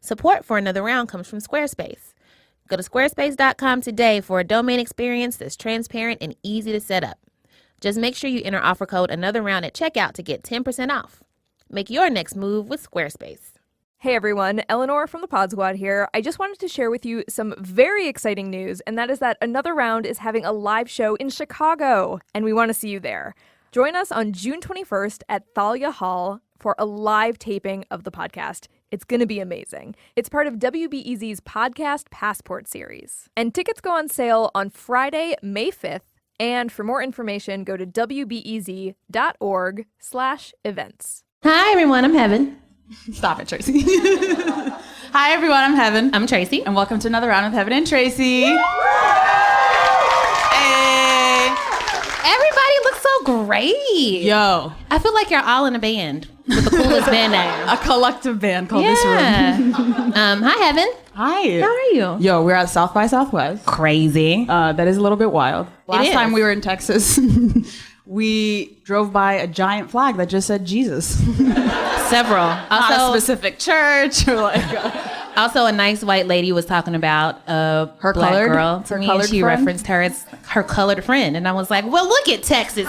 Support for Another Round comes from Squarespace. Go to squarespace.com today for a domain experience that's transparent and easy to set up. Just make sure you enter offer code Another Round at checkout to get 10% off. Make your next move with Squarespace. Hey everyone, Eleanor from the Pod Squad here. I just wanted to share with you some very exciting news, and that is that Another Round is having a live show in Chicago, and we want to see you there. Join us on June 21st at Thalia Hall for a live taping of the podcast. It's going to be amazing. It's part of WBEZ's Podcast Passport series. And tickets go on sale on Friday, May 5th. And for more information, go to wbez.org/events. Hi, everyone. I'm Heben. Stop it, Tracy. Hi, everyone. I'm Heben. I'm Tracy. And welcome to another round of Heben and Tracy. Hey. Everybody looks so great. Yo. I feel like you're all in a band with the coolest band name. A collective band called This Room. Hi, Heben. Hi. How are you? Yo, we're at South by Southwest. Crazy. That is a little bit wild. Last is. time we were in Texas, we drove by a giant flag that just said Jesus. Several. Not a specific church or like... Also, a nice white lady was talking about a black girl to me, and she referenced her as her colored friend. And I was like, well, look at Texas.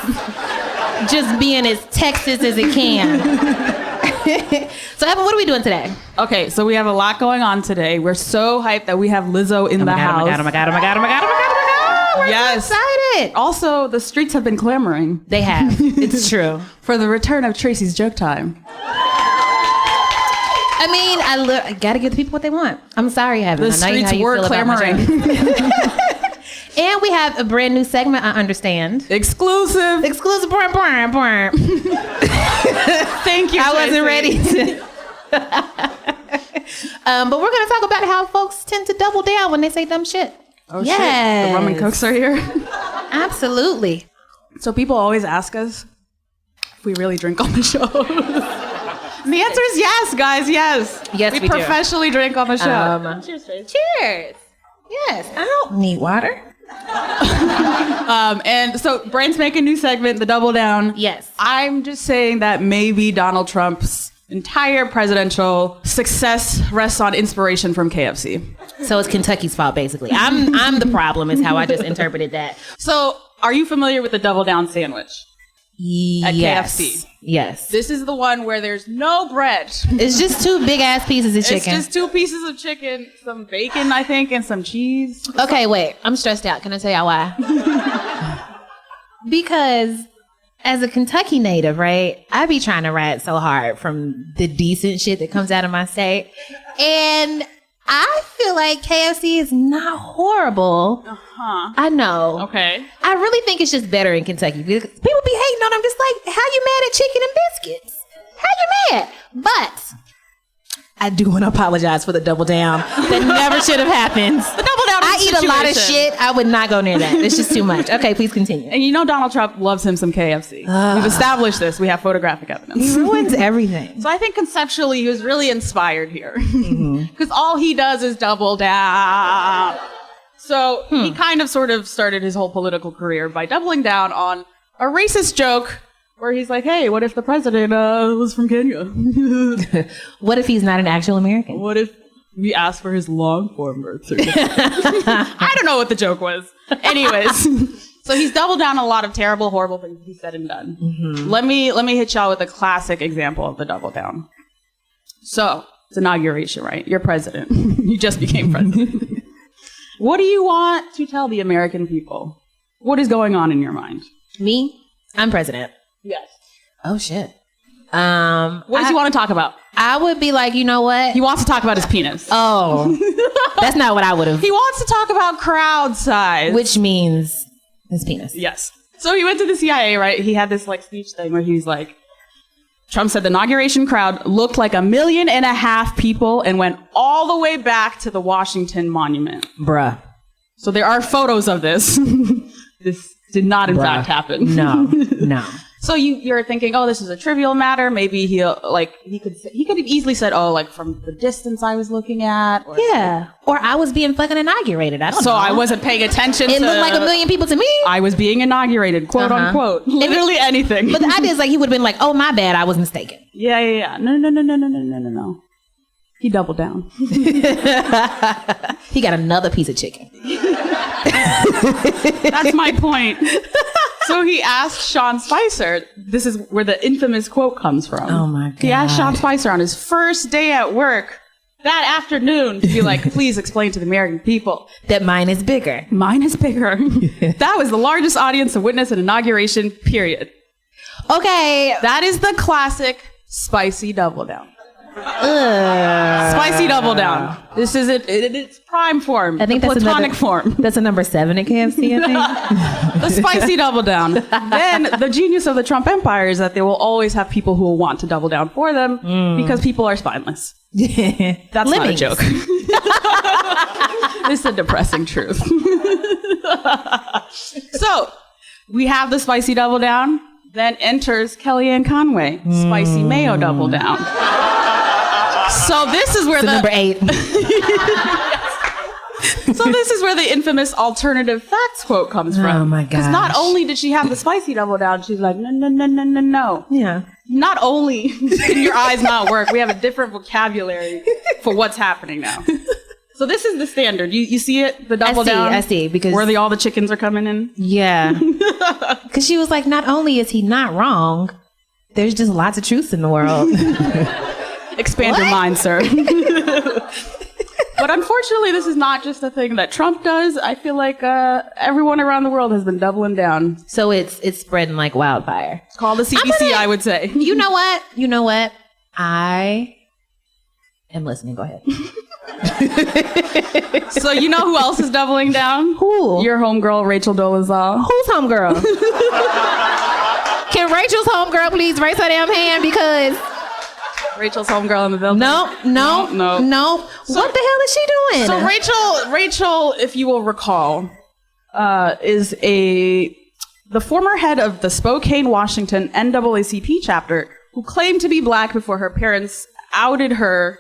Just being as Texas as it can. So, Evan, what are we doing today? Okay, so we have a lot going on today. We're so hyped that we have Lizzo in the house. Oh my God. We're yes. so excited. Also, the streets have been clamoring. They have. It's true. For the return of Tracy's joke time. I mean, I gotta give the people what they want. I'm sorry, Heben. The streets were clamoring. And we have a brand new segment, I understand. Exclusive. Thank you, I wasn't ready to. But we're gonna talk about how folks tend to double down when they say dumb shit. Oh, yes. Shit. The rum and cokes are here. Absolutely. So people always ask us if we really drink on the show. And the answer is yes, guys, yes. Yes, we professionally drink on the show. Cheers, Trace. Cheers. Yes, I don't need water. And so Brand's making a new segment, the Double Down. Yes. I'm just saying that maybe Donald Trump's entire presidential success rests on inspiration from KFC. So it's Kentucky's fault, basically. I'm the problem, is how I just interpreted that. So are you familiar with the Double Down sandwich? At KFC. Yes. This is the one where there's no bread. It's just two big ass pieces of chicken. It's just two pieces of chicken, some bacon, I think, and some cheese. Okay, wait. I'm stressed out. Can I tell y'all why? Because as a Kentucky native, right, I be trying to ride so hard from the decent shit that comes out of my state. And I feel like KFC is not horrible. Uh-huh. I know. Okay. I really think it's just better in Kentucky because people be hating on them. Just like, how you mad at chicken and biscuits? How you mad? But I do want to apologize for the double down. That never should have happened. The double down I eat a lot of shit. I would not go near that. It's just too much. Okay, please continue. And you know Donald Trump loves him some KFC. We've established this. We have photographic evidence. He ruins everything. So I think conceptually he was really inspired here. Because all he does is double down. So he kind of sort of started his whole political career by doubling down on a racist joke where he's like, hey, what if the president was from Kenya? What if he's not an actual American? What if we asked for his long form birth certificate? I don't know what the joke was. Anyways, so he's doubled down a lot of terrible, horrible things he said and done. Let me hit y'all with a classic example of the double down. So it's inauguration, right? You're president. You just became president. What do you want to tell the American people? What is going on in your mind? Me? I'm president. Yes. Oh, shit. What does he want to talk about? I would be like, you know what? He wants to talk about his penis. Oh, that's not what I would have. He wants to talk about crowd size. Which means his penis. Yes. So he went to the CIA, right? He had this like speech thing where he's like, Trump said the inauguration crowd looked like 1.5 million people and went all the way back to the Washington Monument. Bruh. So there are photos of this. This did not, in fact, happen. No. So you're thinking, oh, this is a trivial matter. Maybe he could have easily said, oh, like from the distance I was looking at. Or, yeah. Or I was being fucking inaugurated. I don't know. So I wasn't paying attention It looked like 1 million people to me. I was being inaugurated, quote unquote. Literally anything. But the idea is like he would have been like, oh, my bad. I was mistaken. Yeah. No. he doubled down. He got another piece of chicken. That's my point. So he asked Sean Spicer, this is where the infamous quote comes from. Oh my God. He asked Sean Spicer on his first day at work that afternoon to be like, please explain to the American people that mine is bigger. Mine is bigger. That was the largest audience to witness an inauguration, period. Okay. That is the classic spicy double down. Spicy double down. This is it. It's prime form. I think the that's platonic form. That's a number 7 at KFC, I think. The spicy double down. Then the genius of the Trump empire is that they will always have people who will want to double down for them because people are spineless. That's Lemmings. not a joke. This is a depressing truth. So we have the spicy double down. Then enters Kellyanne Conway, spicy mayo double down. So this is where number 8. So this is where the infamous alternative facts quote comes from. Oh my gosh. Because not only did she have the spicy double down, she's like, no. Yeah. Not only can your eyes not work, we have a different vocabulary for what's happening now. So this is the standard. You see it? The double down? I see. Because where all the chickens are coming in? Yeah. Because she was like, not only is he not wrong, there's just lots of truths in the world. Expand your mind, sir. But unfortunately, this is not just a thing that Trump does. I feel like everyone around the world has been doubling down. So it's spreading like wildfire. It's called the CDC, I would say. You know what? I am listening. Go ahead. So you know who else is doubling down? Who? Your homegirl, Rachel Dolezal. Who's homegirl? Can Rachel's homegirl please raise her damn hand because Rachel's homegirl in the building. No. So, what the hell is she doing? So Rachel, if you will recall, is the former head of the Spokane, Washington NAACP chapter who claimed to be black before her parents outed her.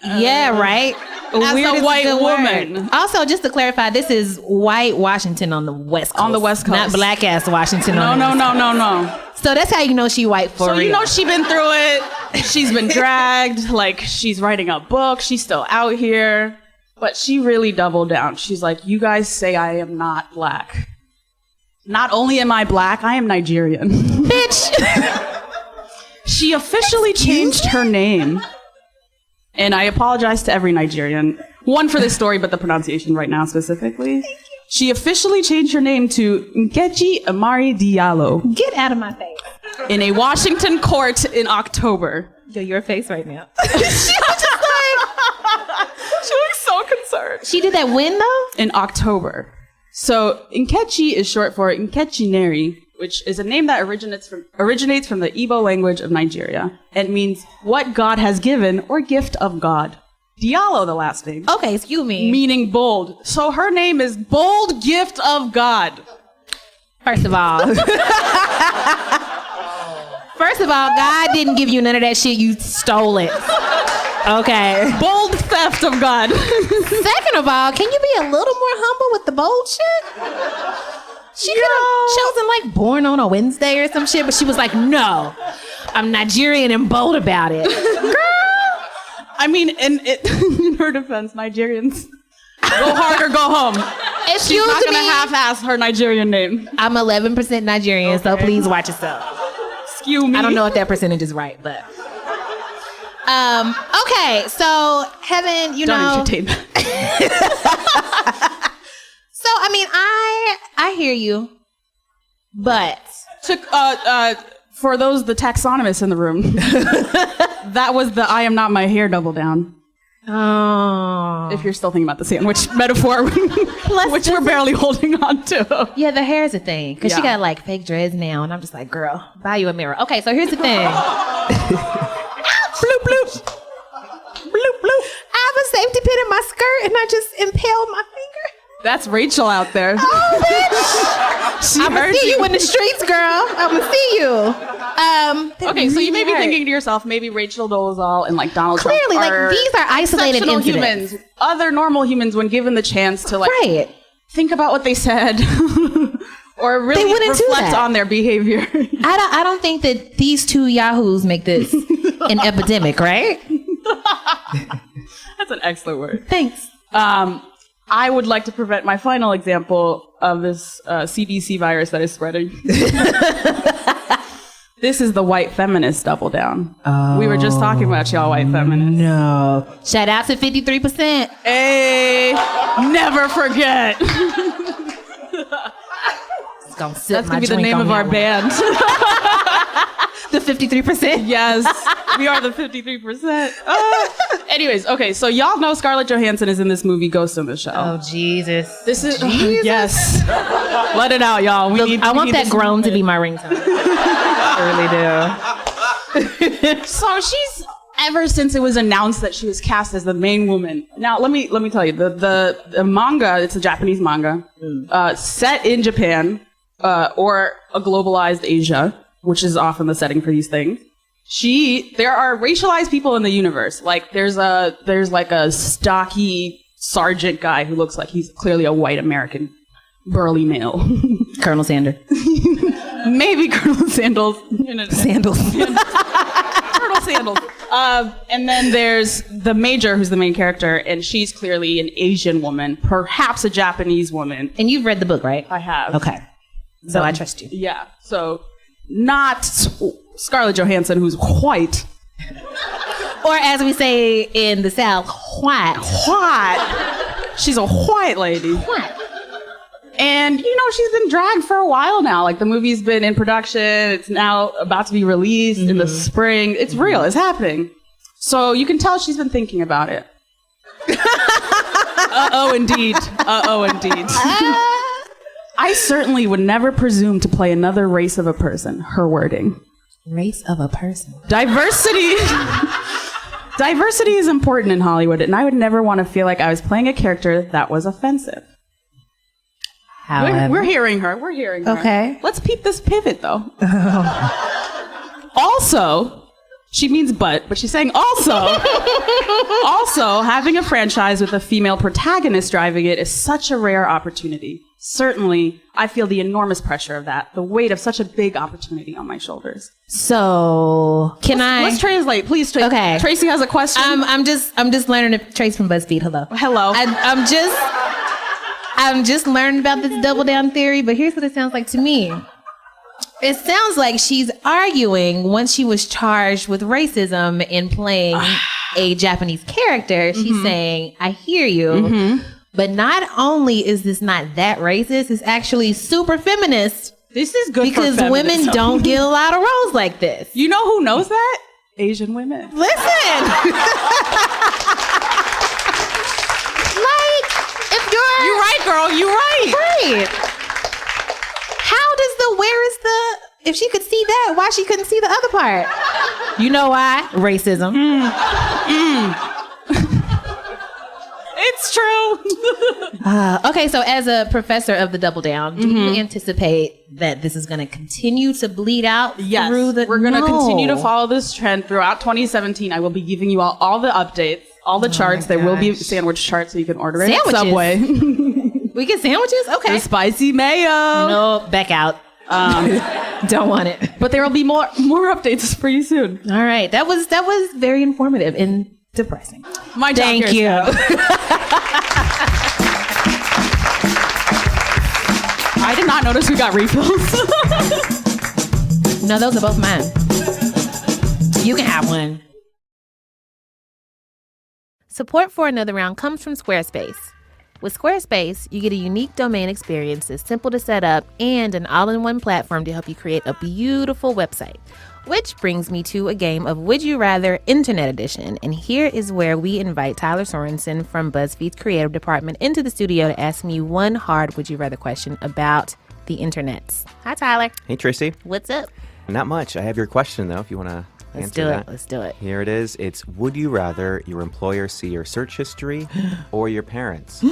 Yeah, right. As a white woman. Also, just to clarify, this is white Washington on the West Coast. On the West Coast. Not black ass Washington. No. So that's how you know she white for real. So you know she been through it. She's been dragged. Like, she's writing a book. She's still out here. But she really doubled down. She's like, you guys say I am not black. Not only am I black, I am Nigerian. Bitch. She officially changed her name. And I apologize to every Nigerian. One for this story, but the pronunciation right now specifically. She officially changed her name to Nkechi Amari Diallo. Get out of my face. In a Washington court in October. Yo, your face right now. She was just like... She looks so concerned. She did that when, though? In October. So Nkechi is short for Nkechineri, which is a name that originates from the Igbo language of Nigeria and means what God has given or gift of God. Diallo, the last name. Okay, excuse me. Meaning bold. So her name is Bold Gift of God. First of all, God didn't give you none of that shit. You stole it. Okay. Bold theft of God. Second of all, can you be a little more humble with the bold shit? She could have chosen like Born on a Wednesday or some shit, but she was like, no, I'm Nigerian and bold about it. Girl. I mean, in her defense, Nigerians go hard or go home. Excuse She's not me. going to half-ass her Nigerian name. I'm 11% Nigerian, so please watch yourself. Excuse me. I don't know if that percentage is right, but... okay, so Heben, Don't entertain that. So, I mean, I hear you, but... For those, the taxonomists in the room, that was the I am not my hair double down. Oh. If you're still thinking about the sandwich metaphor, which we're barely holding on to. Yeah, the hair is a thing. Because she Yeah. got like fake dreads now. And I'm just like, girl, buy you a mirror. Okay, so here's the thing. Bloop, bloop. Bloop, bloop. I have a safety pin in my skirt and I just impaled my finger. That's Rachel out there. Oh, bitch. I'm going to see you in the streets, girl. I'm going to see you. Okay, so you may be thinking to yourself, maybe Rachel Dolezal and like Donald Trump Clearly, like these are isolated exceptional incidents. humans. Other normal humans, when given the chance to like Right. think about what they said or really wouldn't do reflect that. on their behavior. I don't think that these two yahoos make this an epidemic, right? That's an excellent word. Thanks. I would like to prevent my final example of this CDC virus that is spreading. This is the white feminist double down. Oh, we were just talking about y'all white feminists. No. Shout out to 53%. Hey, never forget. That's gonna be the name of our band. The 53%? Yes, we are the 53%. Anyways, okay, so y'all know Scarlett Johansson is in this movie Ghost in the Shell. Oh, Jesus. This is, yes. Let it out, y'all. I want that groan to be my ringtone. I really do. So she's, ever since it was announced that she was cast as the main woman. Now, let me tell you, the manga, it's a Japanese manga, set in Japan, or a globalized Asia, which is often the setting for these things. There are racialized people in the universe. Like there's like a stocky sergeant guy who looks like he's clearly a white American burly male. Colonel Sanders. Maybe Colonel Sandals. Sandals. Colonel Sandals. And then there's the Major, who's the main character, and she's clearly an Asian woman, perhaps a Japanese woman. And you've read the book, right? I have. Okay. So I trust you. Yeah. So not Scarlett Johansson, who's white. Or as we say in the South, white. White. She's a white lady. White. And, she's been dragged for a while now. Like, the movie's been in production. It's now about to be released in the spring. It's real. It's happening. So you can tell she's been thinking about it. Uh-oh, indeed. Uh-oh, indeed. I certainly would never presume to play another race of a person. Her wording. Race of a person. Diversity. Diversity is important in Hollywood, and I would never want to feel like I was playing a character that was offensive. However, we're hearing her. We're hearing her. Okay. Let's peep this pivot, though. Also, she means but she's saying also. Also, having a franchise with a female protagonist driving it is such a rare opportunity. Certainly, I feel the enormous pressure of that, the weight of such a big opportunity on my shoulders. So, let's translate, please. Okay. Tracy has a question. I'm just learning to Trace from BuzzFeed. Hello. I'm just learning about this double down theory, but here's what it sounds like to me. It sounds like she's arguing once she was charged with racism in playing a Japanese character. She's saying, I hear you, but not only is this not that racist, it's actually super feminist. This is good because women don't get a lot of roles like this. You know who knows that? Asian women. Listen! You're right, girl. You're right. Right. If she could see that, why she couldn't see the other part? You know why? Racism. It's true. Okay, so as a professor of the Double Down, do you anticipate that this is going to continue to bleed out through the... We're going to continue to follow this trend throughout 2017. I will be giving you all the updates, all the charts. There will be sandwich charts so you can order it at Subway. We get sandwiches? Okay. The spicy mayo. No, back out. Don't want it. But there will be more updates pretty soon. All right. That was very informative and depressing. My job. Thank you. I did not notice we got refills. No, those are both mine. You can have one. Support for Another Round comes from Squarespace. With Squarespace, you get a unique domain experience that's simple to set up and an all-in-one platform to help you create a beautiful website. Which brings me to a game of Would You Rather Internet Edition. And here is where we invite Tyler Sorensen from BuzzFeed's creative department into the studio to ask me one hard Would You Rather question about the internets. Hi, Tyler. Hey, Tracy. What's up? Not much. I have your question, though, if you want to answer that. Let's do it. Here it is. It's, would you rather your employer see your search history or your parents?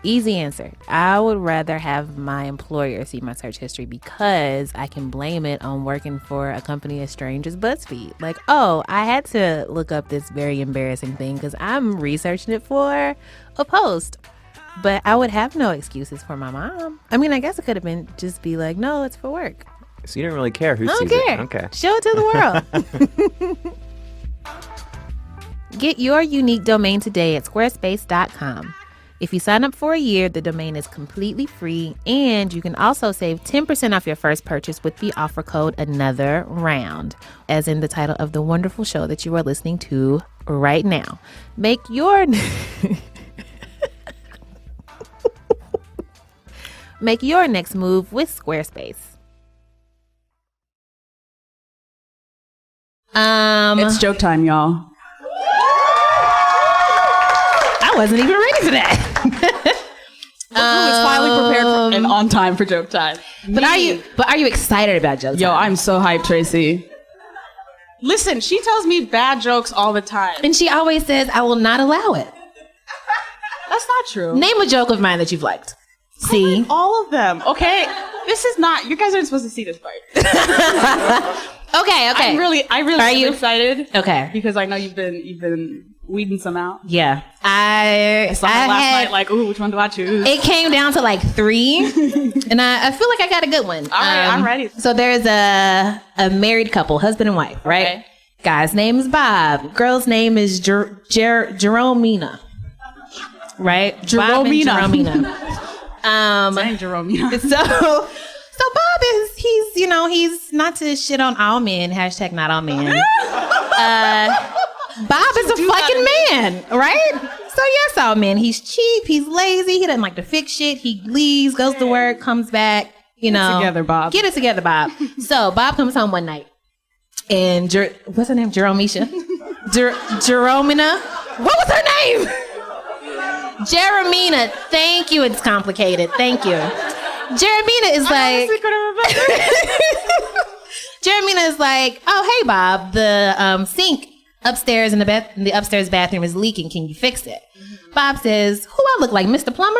Easy answer. I would rather have my employer see my search history because I can blame it on working for a company as strange as BuzzFeed. Like, oh, I had to look up this very embarrassing thing because I'm researching it for a post. But I would have no excuses for my mom. I mean, I guess it could have been just be like, no, it's for work. So you don't really care who sees it? I don't care. Okay. Show it to the world. Get your unique domain today at squarespace.com. If you sign up for a year, the domain is completely free, and you can also save 10% off your first purchase with the offer code Another Round, as in the title of the wonderful show that you are listening to right now. Make your Make your next move with Squarespace. It's joke time, y'all. I wasn't even ready for that. Who is finally prepared for, and on time for joke time? But are you excited about joke time? Yo, I'm so hyped, Tracy. Listen, she tells me bad jokes all the time. And she always says, I will not allow it. That's not true. Name a joke of mine that you've liked. See? All of them. Okay. This is not, you guys aren't supposed to see this part. Okay. I really am excited. Okay. Because I know you've been weeding some out. Yeah. I saw her last night, like, ooh, which one do I choose? It came down to like 3. And I feel like I got a good one. All right, I'm ready. So there's a married couple, husband and wife, right? Okay. Guy's name is Bob. Girl's name is Jeromina. Right? Jeromina. Bob and Jeromina. Dang, Jeromina. So Bob is, he's not to shit on all men, hashtag not all men. Bob is a fucking man, right? So yes, all men. He's cheap, he's lazy, he doesn't like to fix shit. He leaves, goes to work, comes back, Get it together, Bob. Get it together, Bob. So Bob comes home one night and what's her name? Jeromina? Jeromina? What was her name? Jeromina. Thank you. It's complicated. Thank you. Jeromina is like. Jeromina is like, oh hey Bob, the sink upstairs in the upstairs bathroom is leaking. Can you fix it? Bob says, who I look like, Mr. Plumber?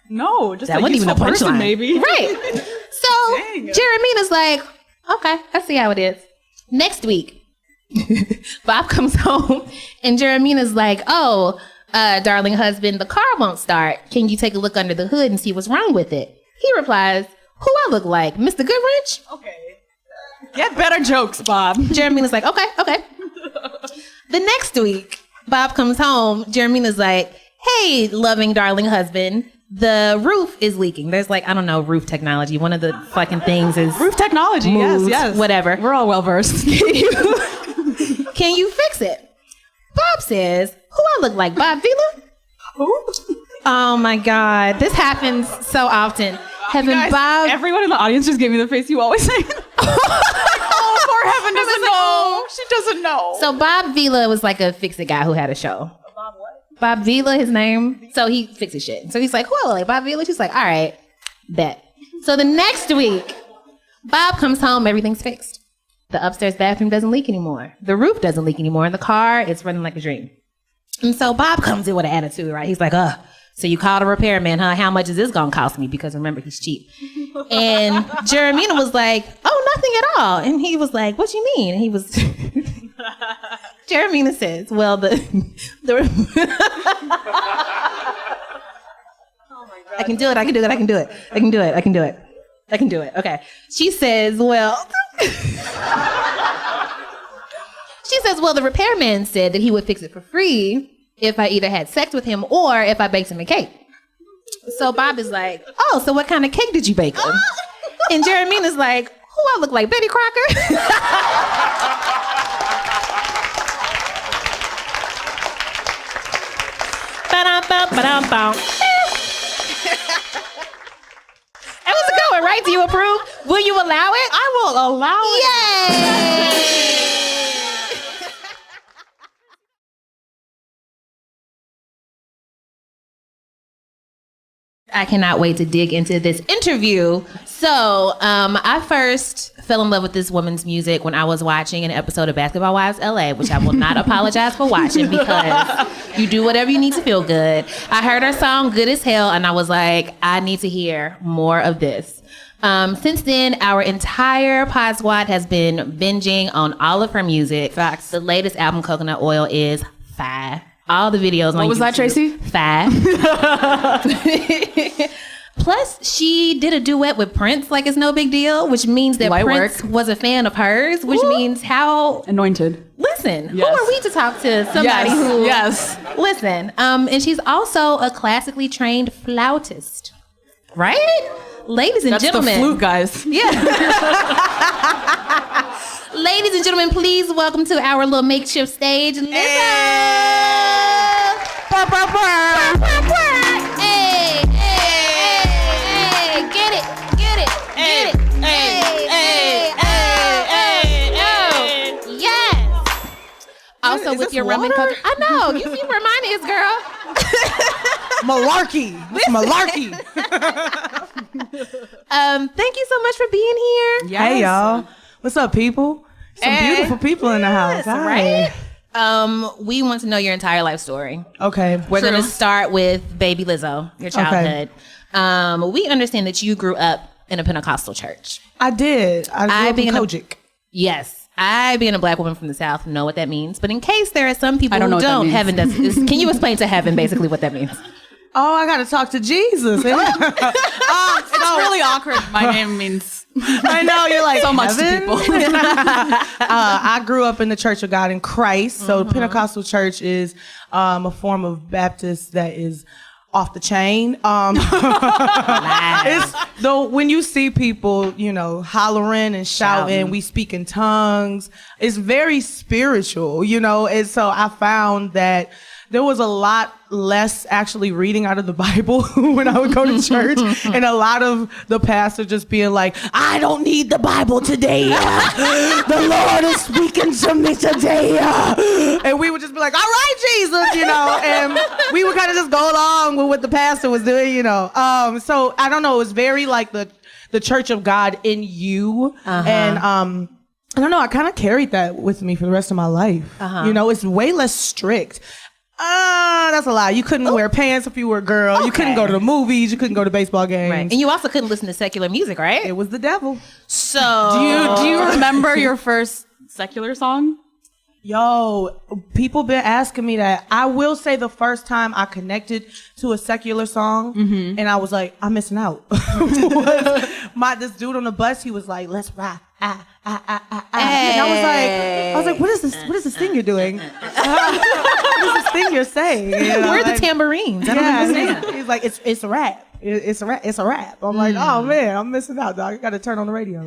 No, just that a wasn't even a person, punchline, maybe. Right? So Jeromina's like, okay, I see how it is. Next week, Bob comes home and Jeromina's like, oh, darling husband, the car won't start. Can you take a look under the hood and see what's wrong with it? He replies, who I look like, Mr. Goodwrench? Okay. Get better jokes, Bob. Jeromina's like, okay. The next week, Bob comes home. Jeromina's like, hey, loving, darling husband, the roof is leaking. There's like, I don't know, roof technology. One of the fucking things is roof technology. Moves, yes. Whatever. We're all well versed. Can you fix it? Bob says, who I look like, Bob Vila? Who? Oh my God. This happens so often. Bob. Everyone in the audience just gave me the face you always say. Oh, poor Heben doesn't know. She doesn't know. So Bob Vila was like a fix-it guy who had a show. Bob what? Bob Vila, his name. So he fixes shit. So he's like, who I look like, Bob Vila? She's like, all right, bet. So the next week, Bob comes home, everything's fixed. The upstairs bathroom doesn't leak anymore. The roof doesn't leak anymore. In the car, it's running like a dream. And so Bob comes in with an attitude, right? He's like, so you called a repairman, huh? How much is this gonna cost me? Because remember, he's cheap. And Jeromina was like, oh, nothing at all. And he was like, what you mean? And he was, Jeromina says, well, I can do it. Okay. She says, well, the repairman said that he would fix it for free if I either had sex with him or if I baked him a cake. So Bob is like, oh, so what kind of cake did you bake him? And Jeromina's like, who I look like, Betty Crocker? That was a good one, right? Do you approve? Will you allow it? I will allow it. Yay! I cannot wait to dig into this interview. So I first fell in love with this woman's music when I was watching an episode of Basketball Wives LA, which I will not apologize for watching because you do whatever you need to feel good. I heard her song Good as Hell and I was like, I need to hear more of this. Since then, our entire pod squad has been binging on all of her music. Facts. The latest album, Coconut Oil, is fire. All the videos on What was YouTube. that, Tracy? 5. Plus, she did a duet with Prince, like it's no big deal, which means that Prince was a fan of hers, which means how... Anointed. Listen, who are we to talk to somebody who... Yes. Listen, and she's also a classically trained flautist, right? Ladies and gentlemen. That's the flute, guys. Yeah. Ladies and gentlemen, please welcome to our little makeshift stage, Lizzo. Hey. Hey, hey, get it. Hey. Yes. Also with your rum and coke. I know, you see where mine is, girl. Malarkey. Malarkey. Thank you so much for being here. Yes. Hey, y'all. What's up, people? Some beautiful people in the house. Hi. Right? We want to know your entire life story. Okay. We're going to start with baby Lizzo, your childhood. Okay. We understand that you grew up in a Pentecostal church. I did. I grew up in Kojic. Yes. I, being a black woman from the South, know what that means. But in case there are some people who don't, heaven does. Can you explain to heaven basically what that means? Oh, I got to talk to Jesus. It's really awkward. My name means... I know, you're like, so much to people. I grew up in the Church of God in Christ. So the Pentecostal church is a form of Baptist that is off the chain. It's though when you see people, hollering and shouting, we speak in tongues. It's very spiritual, and so I found that there was a lot less actually reading out of the Bible when I would go to church, and a lot of the pastor just being like, I don't need the Bible today. The Lord is speaking to me today. And we would just be like, all right, Jesus, and we would kind of just go along with what the pastor was doing, So I don't know, it was very like the Church of God in you. And I don't know, I kind of carried that with me for the rest of my life. It's way less strict. That's a lie. You couldn't wear pants if you were a girl. Okay. You couldn't go to the movies. You couldn't go to baseball games. Right. And you also couldn't listen to secular music, right? It was the devil. So do you remember your first secular song? Yo, people been asking me that. I will say the first time I connected to a secular song, and I was like, I'm missing out. This dude on the bus, he was like, let's rock. Hey. And I was like, what is this? What is this thing you're doing? What is this thing you're saying? Where are the tambourines? I don't understand. He's like, it's a rap. It's a rap. I'm like, oh man, I'm missing out, dog. I got to turn on the radio.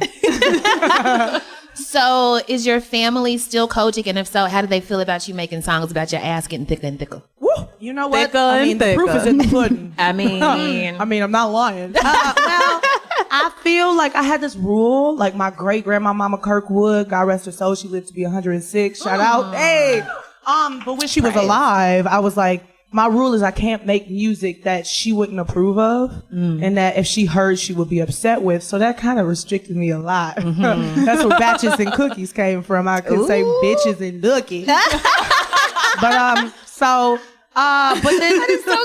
So is your family still Kojic? And if so, how do they feel about you making songs about your ass getting thicker and thicker? Woo! You know what? The proof is in the pudding. I mean, I'm not lying. Well, I feel like I had this rule, like my great grandma, Mama Kirkwood, God rest her soul, she lived to be 106. Shout out. Hey. But when she was alive, I was like, my rule is I can't make music that she wouldn't approve of, and that if she heard, she would be upset with. So that kind of restricted me a lot. That's where batches and cookies came from. I could say bitches and nookies. But then that is so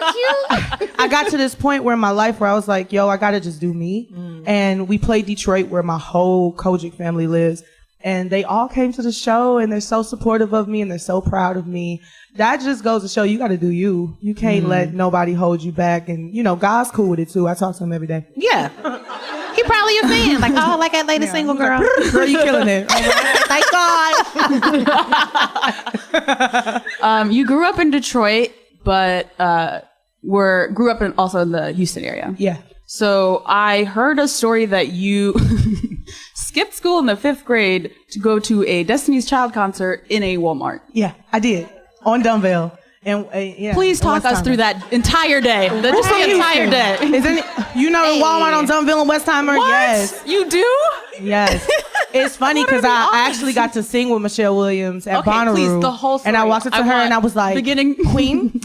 cute. I got to this point where in my life where I was like, yo, I gotta just do me. And we played Detroit, where my whole Kojic family lives. And they all came to the show, and they're so supportive of me, and they're so proud of me. That just goes to show you got to do you. You can't let nobody hold you back. And, God's cool with it, too. I talk to him every day. Yeah. He probably a fan. Like, oh, like that latest single, girl. Like, girl, you killing it. Thank God. You grew up in Detroit, but grew up also in the Houston area. Yeah. So I heard a story that you skipped school in the 5th grade to go to a Destiny's Child concert in a Walmart. Yeah, I did. On Dunvale. And please talk us through that entire day. The entire day. Walmart on Dunvale and Westheimer? What? Yes. You do? Yes. It's funny because I actually got to sing with Michelle Williams at Bonnaroo. Please, the whole story. And I walked up to her and I was like, Queen,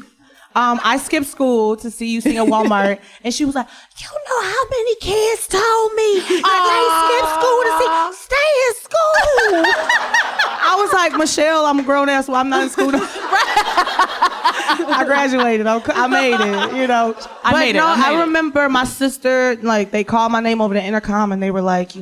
I skipped school to see you sing at Walmart. And she was like, you know how many kids told me they skipped school to stay in school. I was like, Michelle, I'm a grown ass, so I'm not in school. I graduated. I made it, I made it. I remember my sister, they called my name over the intercom and they were like,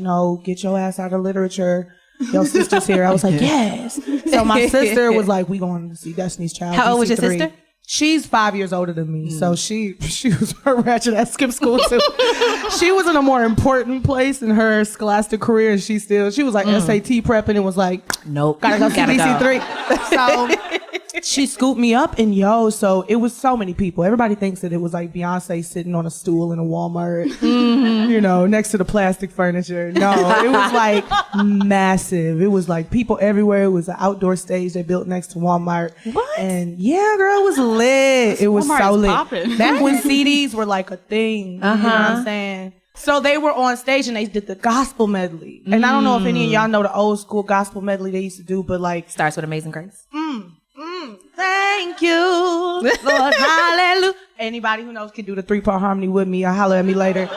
get your ass out of literature. Your sister's here. I was like, yes. So my sister was like, we going to see Destiny's Child. How old was your sister? She's 5 years older than me, so she was her ratchet ass skip school too. She was in a more important place in her scholastic career, and she was like SAT prepping and was like, nope, gotta go CBC3. So she scooped me up, and so it was so many people. Everybody thinks that it was like Beyonce sitting on a stool in a Walmart, next to the plastic furniture. No, it was like massive. It was like people everywhere. It was an outdoor stage they built next to Walmart. What? And yeah, girl, it was lit. It was Walmart so lit. Poppin'. Back when CDs were like a thing. You know what I'm saying? So they were on stage and they did the gospel medley. And I don't know if any of y'all know the old school gospel medley they used to do, but like starts with Amazing Grace. Thank you, Lord, hallelujah. Anybody who knows can do the 3-part harmony with me. Holler at me later.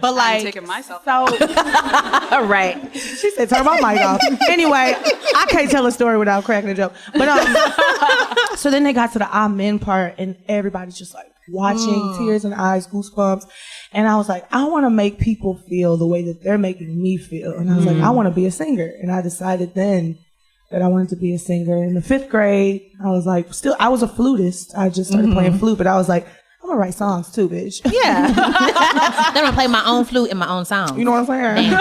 But like, I'm taking myself. So, All right. she said, turn my mic off. Anyway, I can't tell a story without cracking a joke. But so then they got to the amen part, and everybody's just like watching, tears in the eyes, goosebumps. And I was like, I want to make people feel the way that they're making me feel. And I was like, I want to be a singer. And I decided then that I wanted to be a singer. In the 5th grade, I was like, I was a flutist. I just started playing flute, but I was like, I'm gonna write songs too, bitch. Yeah. I'm gonna play my own flute in my own song. You know what I'm saying?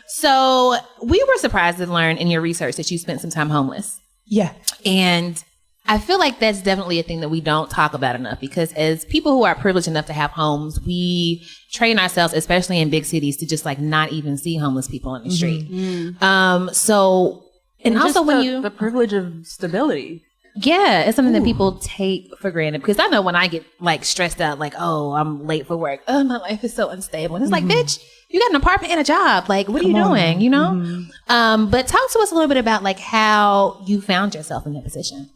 So we were surprised to learn in your research that you spent some time homeless. Yeah. And I feel like that's definitely a thing that we don't talk about enough, because as people who are privileged enough to have homes, we train ourselves, especially in big cities, to just like not even see homeless people on the street. So, and also when the privilege of stability. Yeah, it's something that people take for granted, because I know when I get like stressed out, like, oh, I'm late for work. Oh, my life is so unstable. And it's like, bitch, you got an apartment and a job. Like, what are you doing? You know? But talk to us a little bit about like how you found yourself in that position.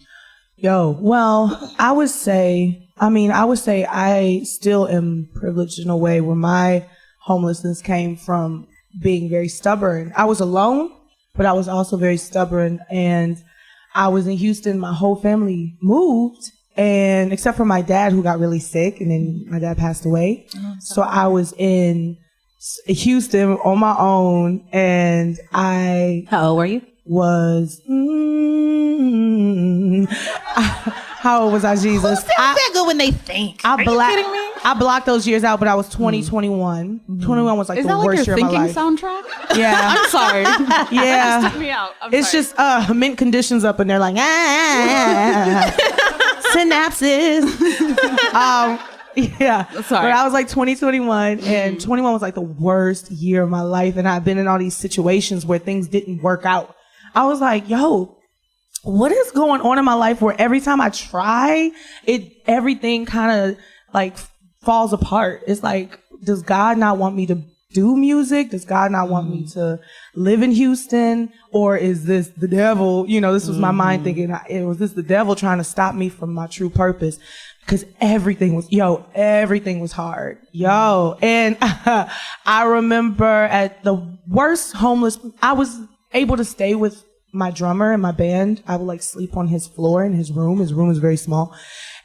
Well, I would say I still am privileged in a way where my homelessness came from being very stubborn. I was alone, but I was also very stubborn, and I was in Houston. My whole family moved, and except for my dad, who got really sick, and then my dad passed away. So I was in Houston on my own, and How old were you? Was how old was I, Jesus? Who says that good when they think? Are you kidding me? I blocked those years out, but I was 21. 21 was like the worst year of my life. Is that like your thinking soundtrack? Yeah. I'm sorry. Yeah. That took me out. It's just mint conditions up, and they're like synapses. Yeah. Sorry. But I was like 21, and 21 was like the worst year of my life, and I've been in all these situations where things didn't work out. I was like, yo, what is going on in my life where every time I try, everything kind of like falls apart. It's like, does God not want me to do music? Does God not want me to live in Houston? Or is this the devil? This was my mind thinking, was this the devil trying to stop me from my true purpose? Because everything was hard. And I remember at the worst homeless, I was able to stay with my drummer in my band. I would like sleep on his floor in his room. His room is very small.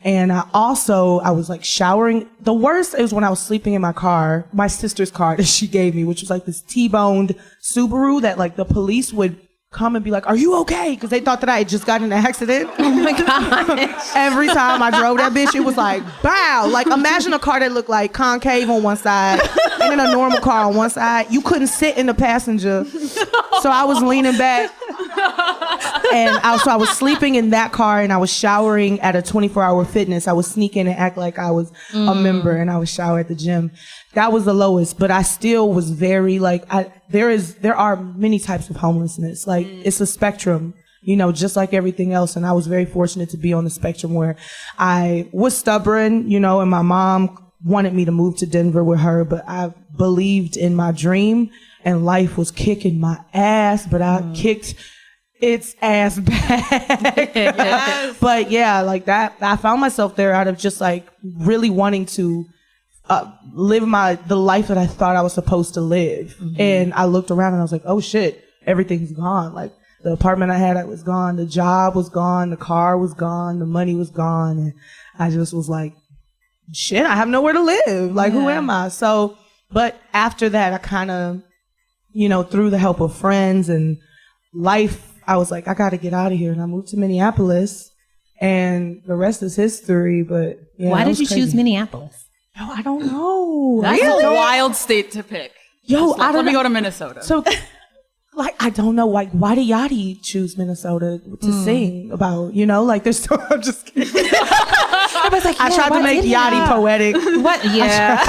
And I was like showering. The worst is when I was sleeping in my car, my sister's car that she gave me, which was like this T-boned Subaru that like the police would come and be like, are you okay? Because they thought that I had just gotten in an accident. Oh my God. Every time I drove that bitch, it was like, bow. Like, imagine a car that looked like concave on one side and then a normal car on one side. You couldn't sit in the passenger. So I was leaning back. And I was sleeping in that car, and I was showering at a 24-hour fitness. I would sneak in and act like I was a member, and I would shower at the gym. That was the lowest, but I still was very like, there are many types of homelessness. Like, it's a spectrum, just like everything else. And I was very fortunate to be on the spectrum where I was stubborn, and my mom wanted me to move to Denver with her, but I believed in my dream, and life was kicking my ass, but I kicked its ass back. Yes. But yeah, like that, I found myself there out of just like really wanting to live the life that I thought I was supposed to live. And I looked around and I was like, oh shit, everything's gone. Like, the apartment I had, it was gone. The job was gone. The car was gone. The money was gone. And I just was like, shit, I have nowhere to live. Like, who am I? So, but after that, I kind of, through the help of friends and life, I was like, I got to get out of here. And I moved to Minneapolis. And the rest is history, but yeah, why did you choose Minneapolis? Yo, I don't know. That's a wild state to pick. Yo, I don't let me go to Minnesota. So, like, I don't know, like, why did Yachty choose Minnesota to sing about? You know, like, there's so. I'm just kidding. Everybody's like, I tried to make Yachty poetic. What? Yeah.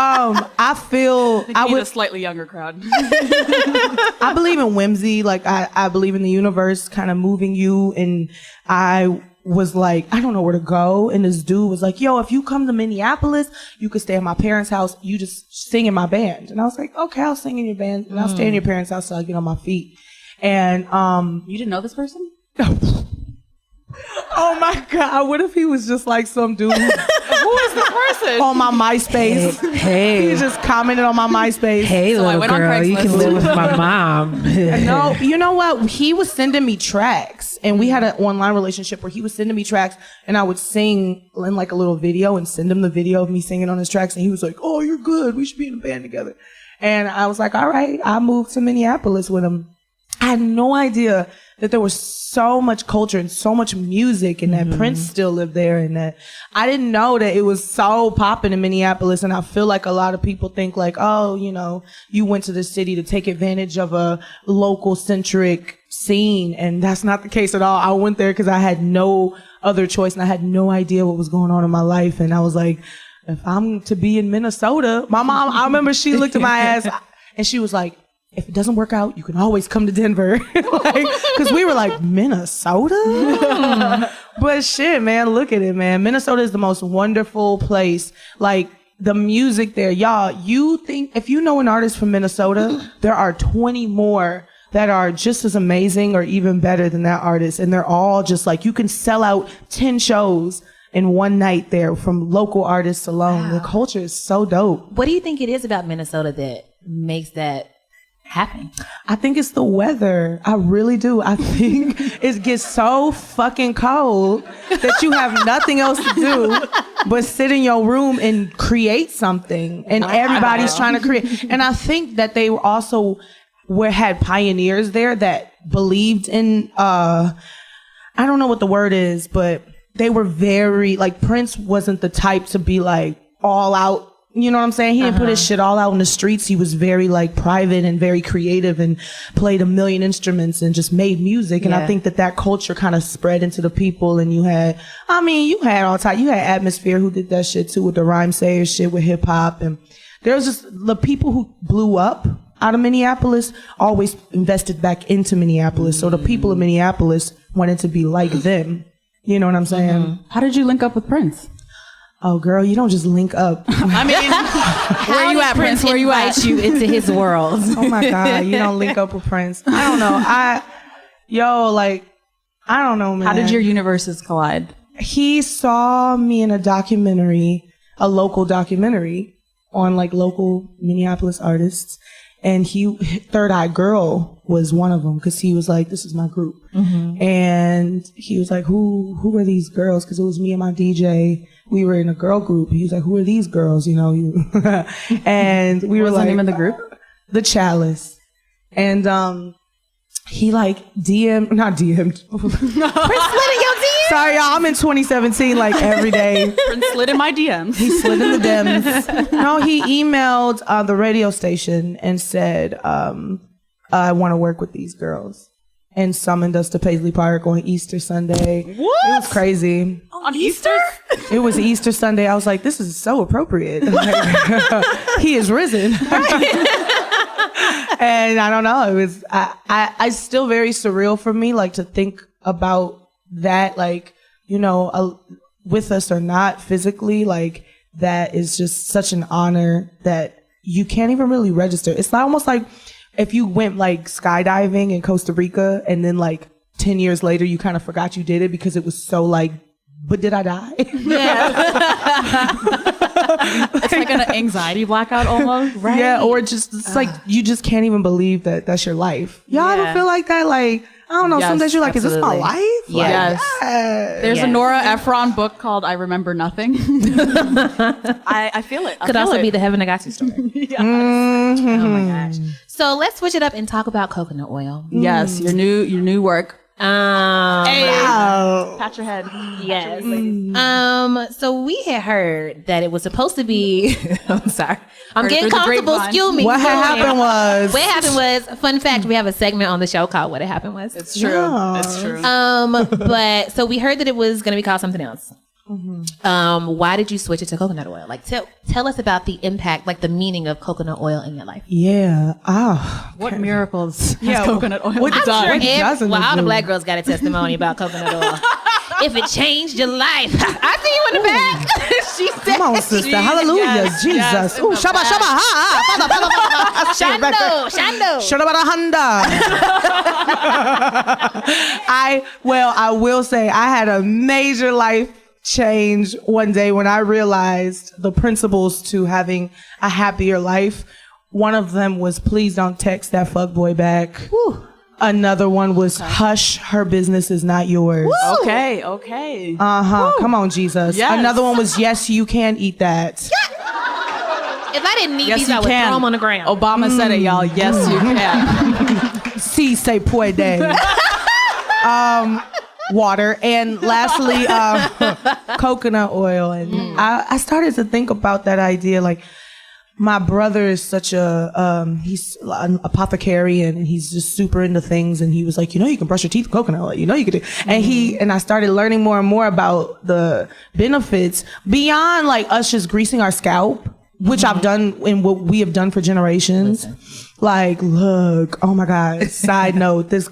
I feel I need a slightly younger crowd. I believe in whimsy. Like, I believe in the universe kind of moving you. And I was like, I don't know where to go. And this dude was like, yo, if you come to Minneapolis, you could stay at my parents' house. You just sing in my band. And I was like, okay, I'll sing in your band. And I'll stay in your parents' house till I get on my feet. And you didn't know this person? Oh my God, what if he was just like some dude Who is this person? on my MySpace? Hey. He just commented on my MySpace. Hey, So I little went on girl, you Craigslist. can live with my mom. No, you know what? He was sending me tracks, and we had an online relationship where he was sending me tracks, and I would sing in like a little video and send him the video of me singing on his tracks, and he was like, "Oh, you're good. We should be in a band together." And I was like, "All right." I moved to Minneapolis with him. I had no idea that there was so much culture and so much music, and that Prince still lived there, and that I didn't know that it was so popping in Minneapolis. And I feel like a lot of people think like, oh, you know, you went to the city to take advantage of a local centric scene. And that's not the case at all. I went there because I had no other choice, and I had no idea what was going on in my life. And I was like, if I'm to be in Minnesota, my mom, I remember she looked at my ass and she was like, if it doesn't work out, you can always come to Denver. Like, cause we were like, Minnesota? But shit, man, look at it, man. Minnesota is the most wonderful place. Like, the music there, y'all, you think, if you know an artist from Minnesota, there are 20 more that are just as amazing or even better than that artist. And they're all just like, you can sell out 10 shows in one night there from local artists alone. Wow. The culture is so dope. What do you think it is about Minnesota that makes that happen? I think it's the weather. I really do. I think it gets so fucking cold that you have nothing else to do but sit in your room and create something. And everybody's trying to create. And I think that they also had pioneers there that believed in, I don't know what the word is, but they were very, like, Prince wasn't the type to be like all out. You know what I'm saying? He didn't put his shit all out in the streets. He was very like private and very creative and played a million instruments and just made music. And I think that culture kind of spread into the people. And you had all type. You had Atmosphere who did that shit too with the rhyme sayers shit with hip hop. And there was just the people who blew up out of Minneapolis always invested back into Minneapolis. So the people of Minneapolis wanted to be like them. You know what I'm saying? How did you link up with Prince? Oh, girl, you don't just link up. I mean, where you at, Prince? Where you at? You into his world. Oh my God, you don't link up with Prince. I don't know. I don't know, man. How did your universes collide? He saw me in a documentary, a local documentary on like local Minneapolis artists. And Third Eye Girl was one of them because he was like, this is my group. And he was like, who are these girls? Because it was me and my DJ. We were in a girl group. He was like, who are these girls? You know, and we were like, the name of the group? The Chalice. And he like not DM'd. Prince slid in your DMs? Sorry, y'all. I'm in 2017 like every day. Prince slid in my DMs. He slid in the DMs. No, he emailed the radio station and said, I want to work with these girls. And summoned us to Paisley Park on Easter Sunday. What? It was crazy. On Easter? It was Easter Sunday. I was like, this is so appropriate. Like, he is risen. And I don't know. It was, I still very surreal for me, like, to think about that, like, you know, with us or not physically, like, that is just such an honor that you can't even really register. It's almost like if you went like skydiving in Costa Rica and then like 10 years later you kind of forgot you did it because it was so like, but did I die? Yeah. It's like an anxiety blackout almost, right? Yeah, or just it's like you just can't even believe that that's your life. Y'all ever feel like that? Like, I don't know, some days you're like, is this my life? Like, yes. There's a Nora Ephron book called I Remember Nothing. I feel it. Could also be the Heben Nigatu story. Yes. Oh my gosh. So let's switch it up and talk about coconut oil. Yes, your new work. Pat your head. Yes. So we had heard that it was supposed to be. I'm sorry. I'm getting comfortable. Excuse me. What happened was. Fun fact, we have a segment on the show called What It Happened Was. It's true. Yeah. It's true. But so we heard that it was going to be called something else. Why did you switch it to coconut oil? Like, tell us about the impact, like the meaning of coconut oil in your life. Yeah. What miracles has coconut oil done? Sure all the black girls got a testimony about coconut oil. If it changed your life. I see you in the back. She said. Come on, sister. Hallelujah. Yes, Jesus. yes, Ooh, shabba, shabba, ha. Shando. Shabba, Honda. I will say I had a major life change one day when I realized the principles to having a happier life. One of them was please don't text that fuckboy back. Whew. Another one was hush, her business is not yours. Woo. Okay. Uh-huh. Come on, Jesus. Yes. Another one was yes, you can eat that. If I didn't need these, I would throw them on the ground. Obama said it, y'all. Yes, you can. Si se puede. Water. And lastly, coconut oil. And I started to think about that idea. Like, my brother is such he's an apothecary and he's just super into things. And he was like, you can brush your teeth with coconut oil. You could do. And I started learning more and more about the benefits beyond like us just greasing our scalp, which I've done and what we have done for generations. Like, look, oh my God. Side note, this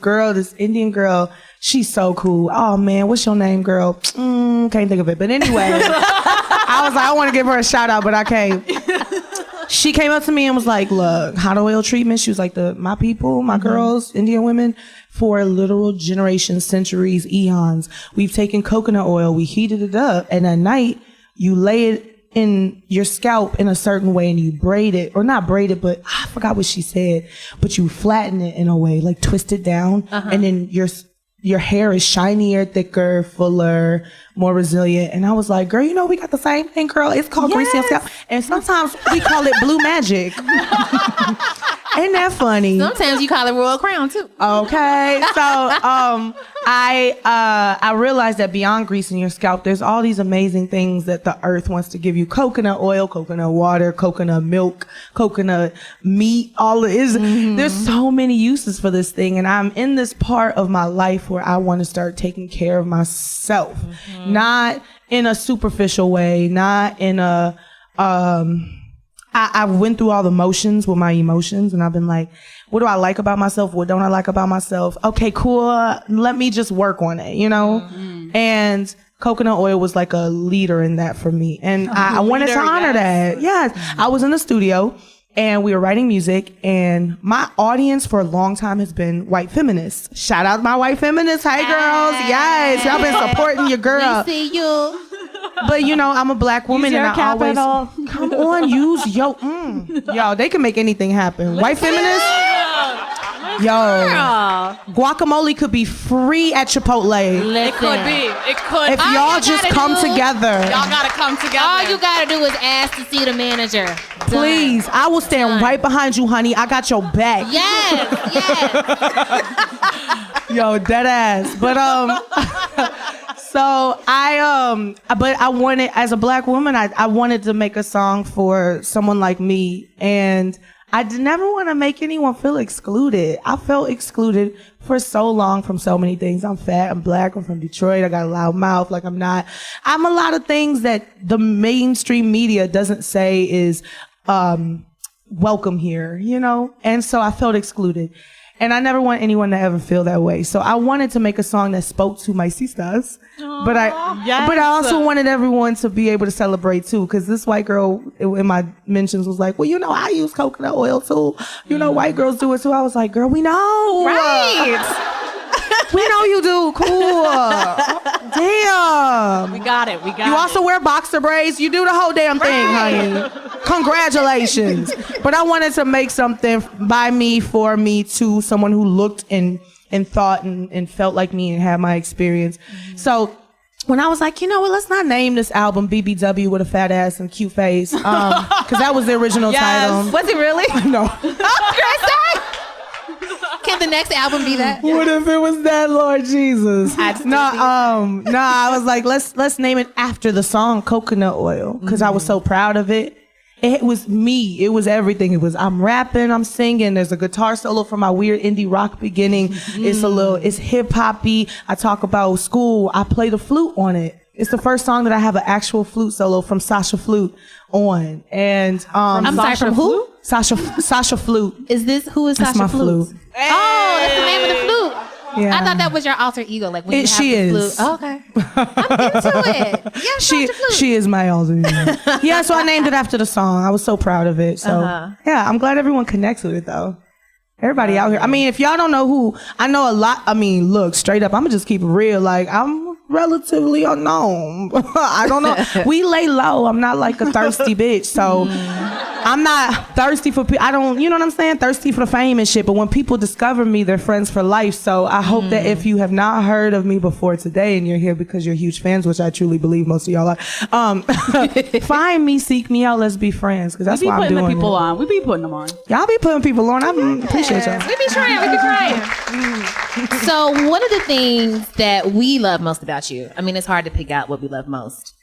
Indian girl, she's so cool. Oh man, what's your name, girl? Can't think of it. But anyway, I was like, I want to give her a shout out, but I can't. She came up to me and was like, look, hot oil treatment. She was like, my people, my girls, Indian women, for literal generations, centuries, eons, we've taken coconut oil, we heated it up, and at night you lay it in your scalp in a certain way and you braid it, or not braid it, but I forgot what she said, but you flatten it in a way, like twist it down, and then your hair is shinier, thicker, fuller, more resilient. And I was like, girl, we got the same thing, girl. It's called greasy scalp. And sometimes we call it blue magic. Ain't that funny? Sometimes you call it Royal Crown too. Okay. So I realized that beyond greasing your scalp, there's all these amazing things that the earth wants to give you. Coconut oil, coconut water, coconut milk, coconut meat, there's so many uses for this thing. And I'm in this part of my life where I want to start taking care of myself. Not in a superficial way, not in a I went through all the motions with my emotions, and I've been like, what do I like about myself? What don't I like about myself? Okay, cool. Let me just work on it, And coconut oil was like a leader in that for me. And I wanted to honor that. Yes. I was in the studio and we were writing music, and my audience for a long time has been white feminists. Shout out my white feminists. Hey girls. Yes. Y'all been supporting your girl. We see you. But I'm a black woman, and I always come on, use yo, they can make anything happen. White feminists, guacamole could be free at Chipotle. It could be. It could. If y'all just come together. Y'all gotta come together. All you gotta do is ask to see the manager. Please, I will stand right behind you, honey. I got your back. Yes. Yo, dead ass. But so I wanted, as a black woman, I wanted to make a song for someone like me, and I never want to make anyone feel excluded. I felt excluded for so long from so many things. I'm fat, I'm black, I'm from Detroit, I got a loud mouth, like I'm a lot of things that the mainstream media doesn't say is welcome here, And so I felt excluded. And I never want anyone to ever feel that way. So I wanted to make a song that spoke to my sisters. But I also wanted everyone to be able to celebrate too. Cause this white girl in my mentions was like, well, I use coconut oil too. White girls do it too. I was like, girl, we know. Right. We know you do. Cool. Damn. We got it. You also wear boxer braids. You do the whole damn thing, honey. Congratulations. But I wanted to make something by me, for me, to someone who looked and thought and felt like me and had my experience. So when I was like, let's not name this album BBW with a fat ass and cute face. Cause that was the original title. Was it really? No. Can Can the next album be that? What if it was that, Lord Jesus? I was like, let's name it after the song Coconut Oil, because I was so proud of it. It was me. It was everything. It was, I'm rapping, I'm singing. There's a guitar solo from my weird indie rock beginning. It's hip hoppy. I talk about school. I play the flute on it. It's the first song that I have an actual flute solo from Sasha Flute on. And I'm sorry, from who? Sasha Flute. Is this who is Sasha my Flute? Hey. Oh, that's the name of the flute. Yeah. I thought that was your alter ego, like when you have she the is. flute. Oh, okay, I'm into it. Yeah, she is my alter ego. Yeah, so I named it after the song. I was so proud of it. So yeah, I'm glad everyone connects with it though. Everybody out here. I mean, if y'all don't know who, I know a lot. I mean, look, straight up, I'm gonna just keep it real. Like, I'm relatively unknown. I don't know. We lay low. I'm not like a thirsty bitch. So I'm not thirsty for people. I don't, you know what I'm saying? Thirsty for the fame and shit. But when people discover me, they're friends for life. So I hope that if you have not heard of me before today and you're here because you're huge fans, which I truly believe most of y'all are, find me, seek me out. Let's be friends. Because that's what I'm doing. We be putting the people on. We be putting them on. Y'all be putting people on. I appreciate y'all. We be trying. So one of the things that we love most about you, I mean, it's hard to pick out what we love most.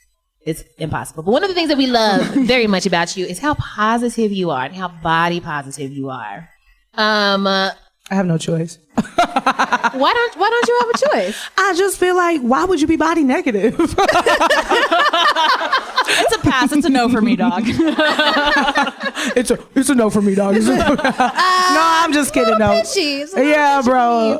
It's impossible. But one of the things that we love very much about you is how positive you are and how body positive you are. I have no choice. Why don't you have a choice? I just feel like, why would you be body negative? It's a pass. It's a no for me, dog. It's a no for me, dog. No, I'm just kidding. No. Yeah, bro.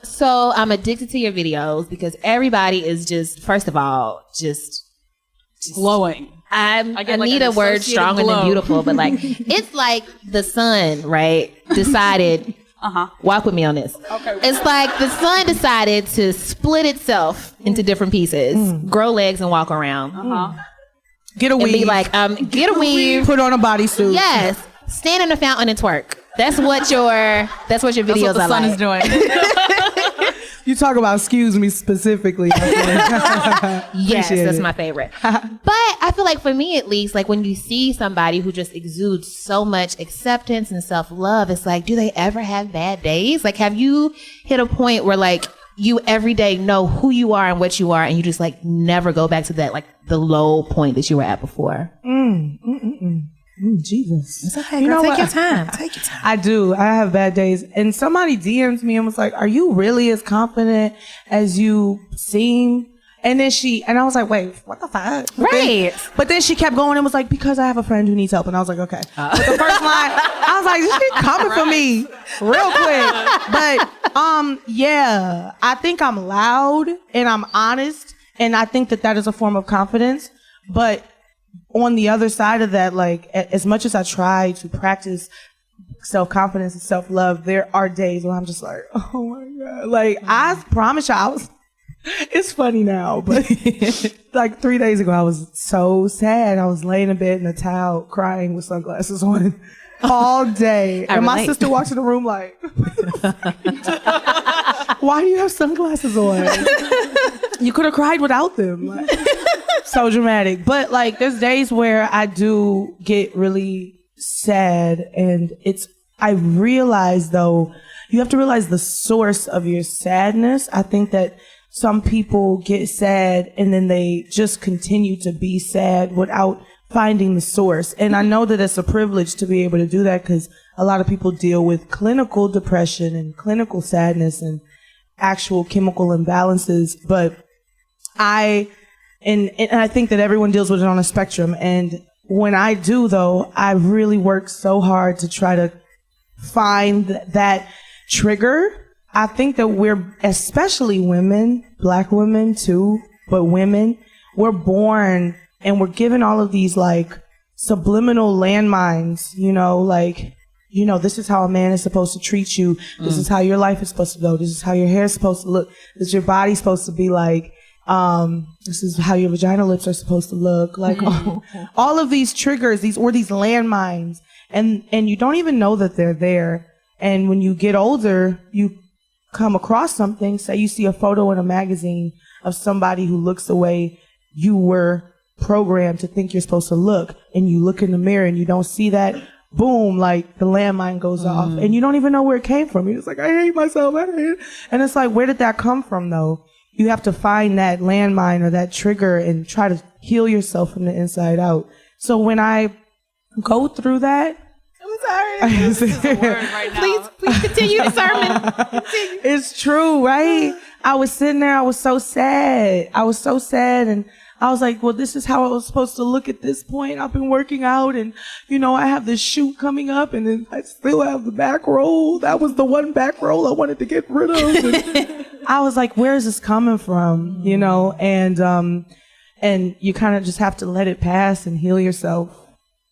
So I'm addicted to your videos because everybody is just, first of all, just glowing. I need a word stronger than beautiful, but like, it's like the sun, right? Decided, walk with me on this. Okay. It's like the sun decided to split itself into different pieces, grow legs and walk around. Get a weave. And be like, get a weave. Put on a bodysuit. Yes. Stand in a fountain and twerk. That's what your videos are like. That's what the sun is doing. You talk about excuse me specifically. Yes, that's my favorite. But I feel like for me at least, like when you see somebody who just exudes so much acceptance and self-love, it's like, do they ever have bad days? Like, have you hit a point where like you every day know who you are and what you are and you just like never go back to that, like the low point that you were at before? Jesus. It's okay, girl. Take your time. Take your time. I do. I have bad days. And somebody DM'd me and was like, are you really as confident as you seem? And then I was like, wait, what the fuck? Right. But then she kept going and was like, because I have a friend who needs help. And I was like, okay. But the first line, I was like, she's coming for me real quick. But, yeah, I think I'm loud and I'm honest. And I think that is a form of confidence. But on the other side of that, like, as much as I try to practice self-confidence and self-love, there are days where I'm just like, oh my God. Like, I promise you, it's funny now, but like 3 days ago, I was so sad. I was laying in bed in a towel, crying with sunglasses on all day. And my sister walks in the room like, why do you have sunglasses on? You could have cried without them. Like, so dramatic. But like, there's days where I do get really sad, and I realize though, you have to realize the source of your sadness. I think that some people get sad and then they just continue to be sad without finding the source. And I know that it's a privilege to be able to do that because a lot of people deal with clinical depression and clinical sadness and actual chemical imbalances. But I think that everyone deals with it on a spectrum. And when I do, though, I really work so hard to try to find that trigger. I think that we're, especially women, Black women too, but women, we're born and we're given all of these like subliminal landmines, this is how a man is supposed to treat you. This is how your life is supposed to go. This is how your hair is supposed to look. This is your body supposed to be like. This is how your vagina lips are supposed to look. Like all of these triggers, these landmines, and you don't even know that they're there. And when you get older, you come across something, say you see a photo in a magazine of somebody who looks the way you were programmed to think you're supposed to look, and you look in the mirror and you don't see that, boom, like the landmine goes off and you don't even know where it came from. You're just like, I hate myself. I hate it. And it's like, where did that come from though? You have to find that landmine or that trigger and try to heal yourself from the inside out. So when I go through that, I'm sorry. This is a word right now. Please continue the sermon. It's true, right? I was sitting there, I was so sad. And I was like, well, this is how I was supposed to look at this point. I've been working out and, I have this shoot coming up and then I still have the back roll. That was the one back roll I wanted to get rid of. And I was like, where is this coming from? And you kind of just have to let it pass and heal yourself.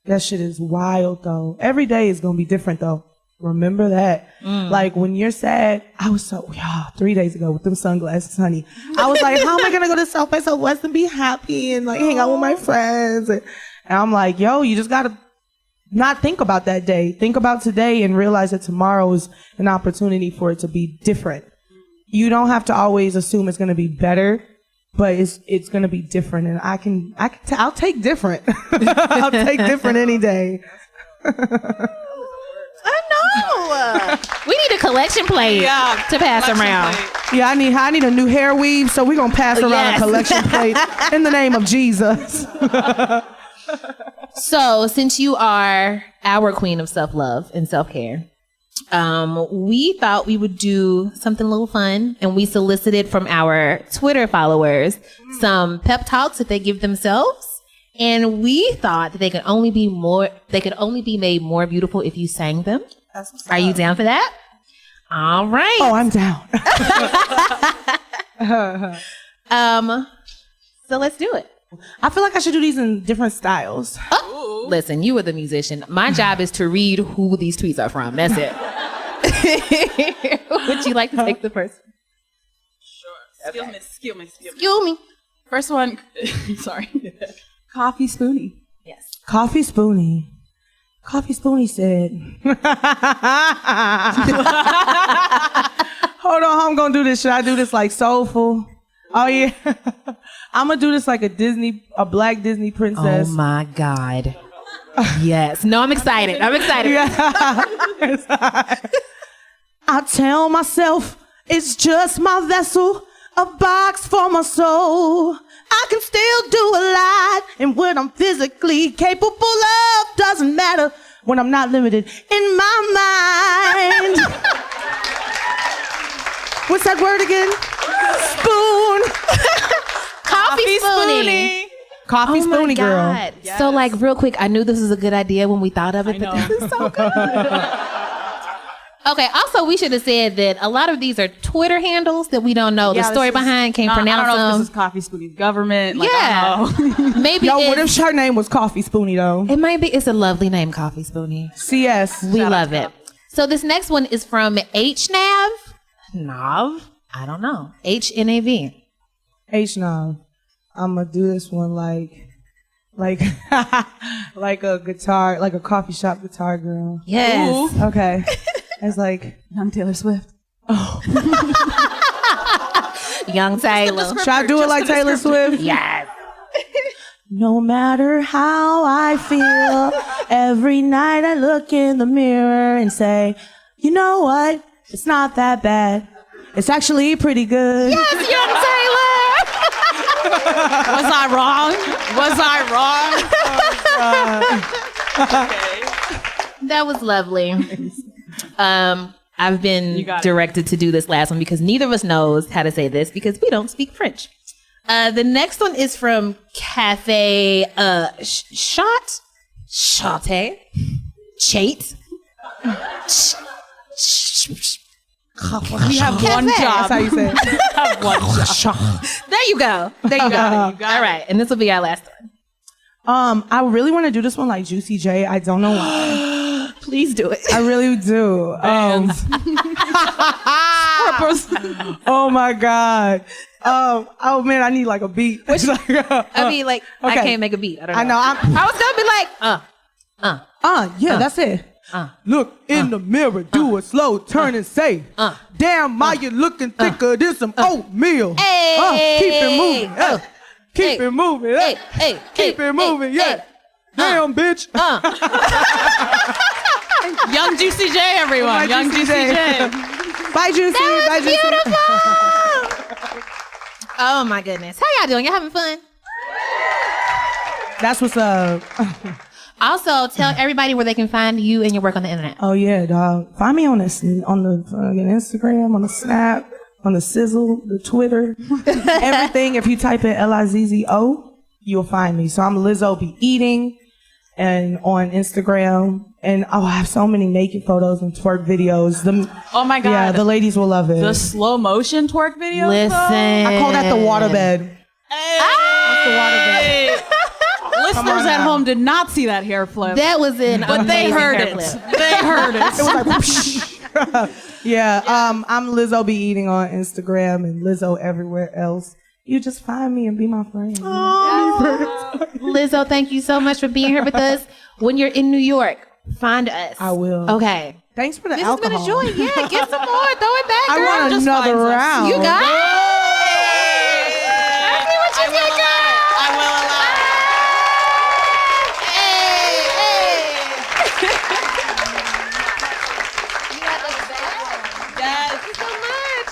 That shit is wild though. Every day is going to be different though. Remember that. Like when you're sad, I was 3 days ago with them sunglasses, honey. I was like, how am I going to go to South by Southwest and be happy and like hang out with my friends? And I'm like, you just got to not think about that day. Think about today and realize that tomorrow is an opportunity for it to be different. You don't have to always assume it's going to be better, but it's going to be different. And I'll take different. I'll take different any day. I know. We need a collection plate to pass around. Yeah, I need a new hair weave, so we're going to pass around a collection plate in the name of Jesus. So, since you are our queen of self-love and self-care, we thought we would do something a little fun, and we solicited from our Twitter followers some pep talks that they give themselves. And we thought that they could only be made more beautiful if you sang them. Are you down for that? All right. Oh, I'm down. So let's do it. I feel like I should do these in different styles. Oh, listen, you are the musician. My job is to read who these tweets are from. That's it. Would you like to take the first? Sure. Okay. Excuse me. First one. Sorry. Coffee Spoonie. Yes. Coffee Spoonie. Coffee Spoonie said. Hold on, how I'm gonna do this? Should I do this like soulful? Oh yeah. I'm gonna do this like a black Disney princess. Oh my God. Yes. No, I'm excited. I tell myself it's just my vessel, a box for my soul. I can still do a lot, and what I'm physically capable of doesn't matter when I'm not limited in my mind. What's that word again? Spoon. Coffee Spoonie. Coffee Spoonie, girl. Yes. So, like, real quick, I knew this was a good idea when we thought of it, but this is so good. Okay, also, we should have said that a lot of these are Twitter handles that we don't know. The story behind can't pronounce them. I don't know if this is Coffee Spoonie's government. Like, yeah. I don't know. Maybe what if her name was Coffee Spoonie, though? It might be. It's a lovely name, Coffee Spoonie. CS. We love it. So this next one is from HNav. Nav? I don't know. HNAV. HNav. I'm going to do this one like like a guitar, like a coffee shop guitar girl. Yes. Ooh. Okay. It's like Young Taylor Swift. Oh. Young Taylor. Should I do it like Taylor Swift? Yes. No matter how I feel, every night I look in the mirror and say, you know what? It's not that bad. It's actually pretty good. Yes, Young Taylor. Was I wrong? Okay. That was lovely. I've been directed to do this last one because neither of us knows how to say this because we don't speak French. The next one is from Cafe Chate. We have one job. That's how you say it. Have one job. There you go. All right, and this will be our last one. I really want to do this one like Juicy J. I don't know why. Please do it. I really do. Oh my God. Oh man, I need like a beat. I can't make a beat. I don't know. I was gonna be like, that's it. Look in the mirror, do a slow turn and say, damn, Ma, you looking thicker than some oatmeal. Hey, keep it moving. Keep it moving. Keep it moving. Yeah. Damn, bitch. Young Juicy J, everyone. Young Juicy J. Bye, Juicy. Bye, Juicy. Beautiful. Oh my goodness. How y'all doing? Y'all having fun? That's what's up. Also, tell everybody where they can find you and your work on the internet. Oh yeah, dog. Find me on the fucking Instagram, on the Snap, on the Sizzle, the Twitter, everything. If you type in Lizzo, you'll find me. So I'm Lizzo Be Eating, and on Instagram, and I have so many naked photos and twerk videos. Oh my god! Yeah, the ladies will love it. The slow motion twerk videos. Listen, I call that the waterbed. Hey. That's the waterbed. Listeners at home did not see that hair flip. that was an but they heard hair it. flip. They heard it. It was like whoosh. Yeah, I'm Lizzo Be Eating on Instagram and Lizzo everywhere else. You just find me and be my friend. Lizzo, thank you so much for being here with us. When you're in New York, find us. I will. Okay. Thanks for the This alcohol. has been a joy. Yeah, get some more. Throw it back, girl. I want Just another finds us. round. You got it. I will allow it. I will allow it. Yes. Thank you so much.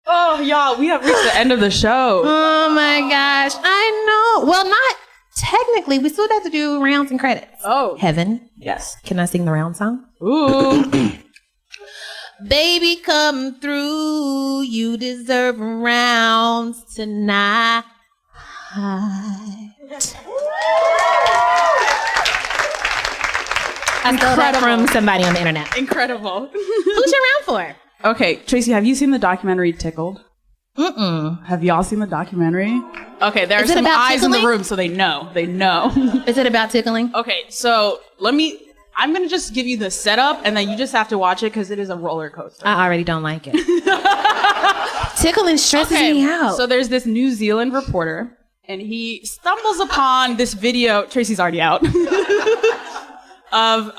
Oh, y'all, we have reached the end of the show. Oh my gosh. I know. Well, not technically. We still have to do rounds and credits. Oh. Heaven. Yes. Can I sing the round song? Ooh. Baby, come through. You deserve rounds tonight. I stole that from somebody on the internet. Incredible. Who's your round for? Okay, Tracy, have you seen the documentary Tickled? Mm-mm. Have y'all seen the documentary? Okay, there are Is it some about eyes in the tickling? room, so they know. They know. Is it about tickling? Okay, so I'm going to just give you the setup, and then you just have to watch it because it is a roller coaster. I already don't like it. Tickling stresses me out. So there's this New Zealand reporter, and he stumbles upon this video. Tracy's already out. Of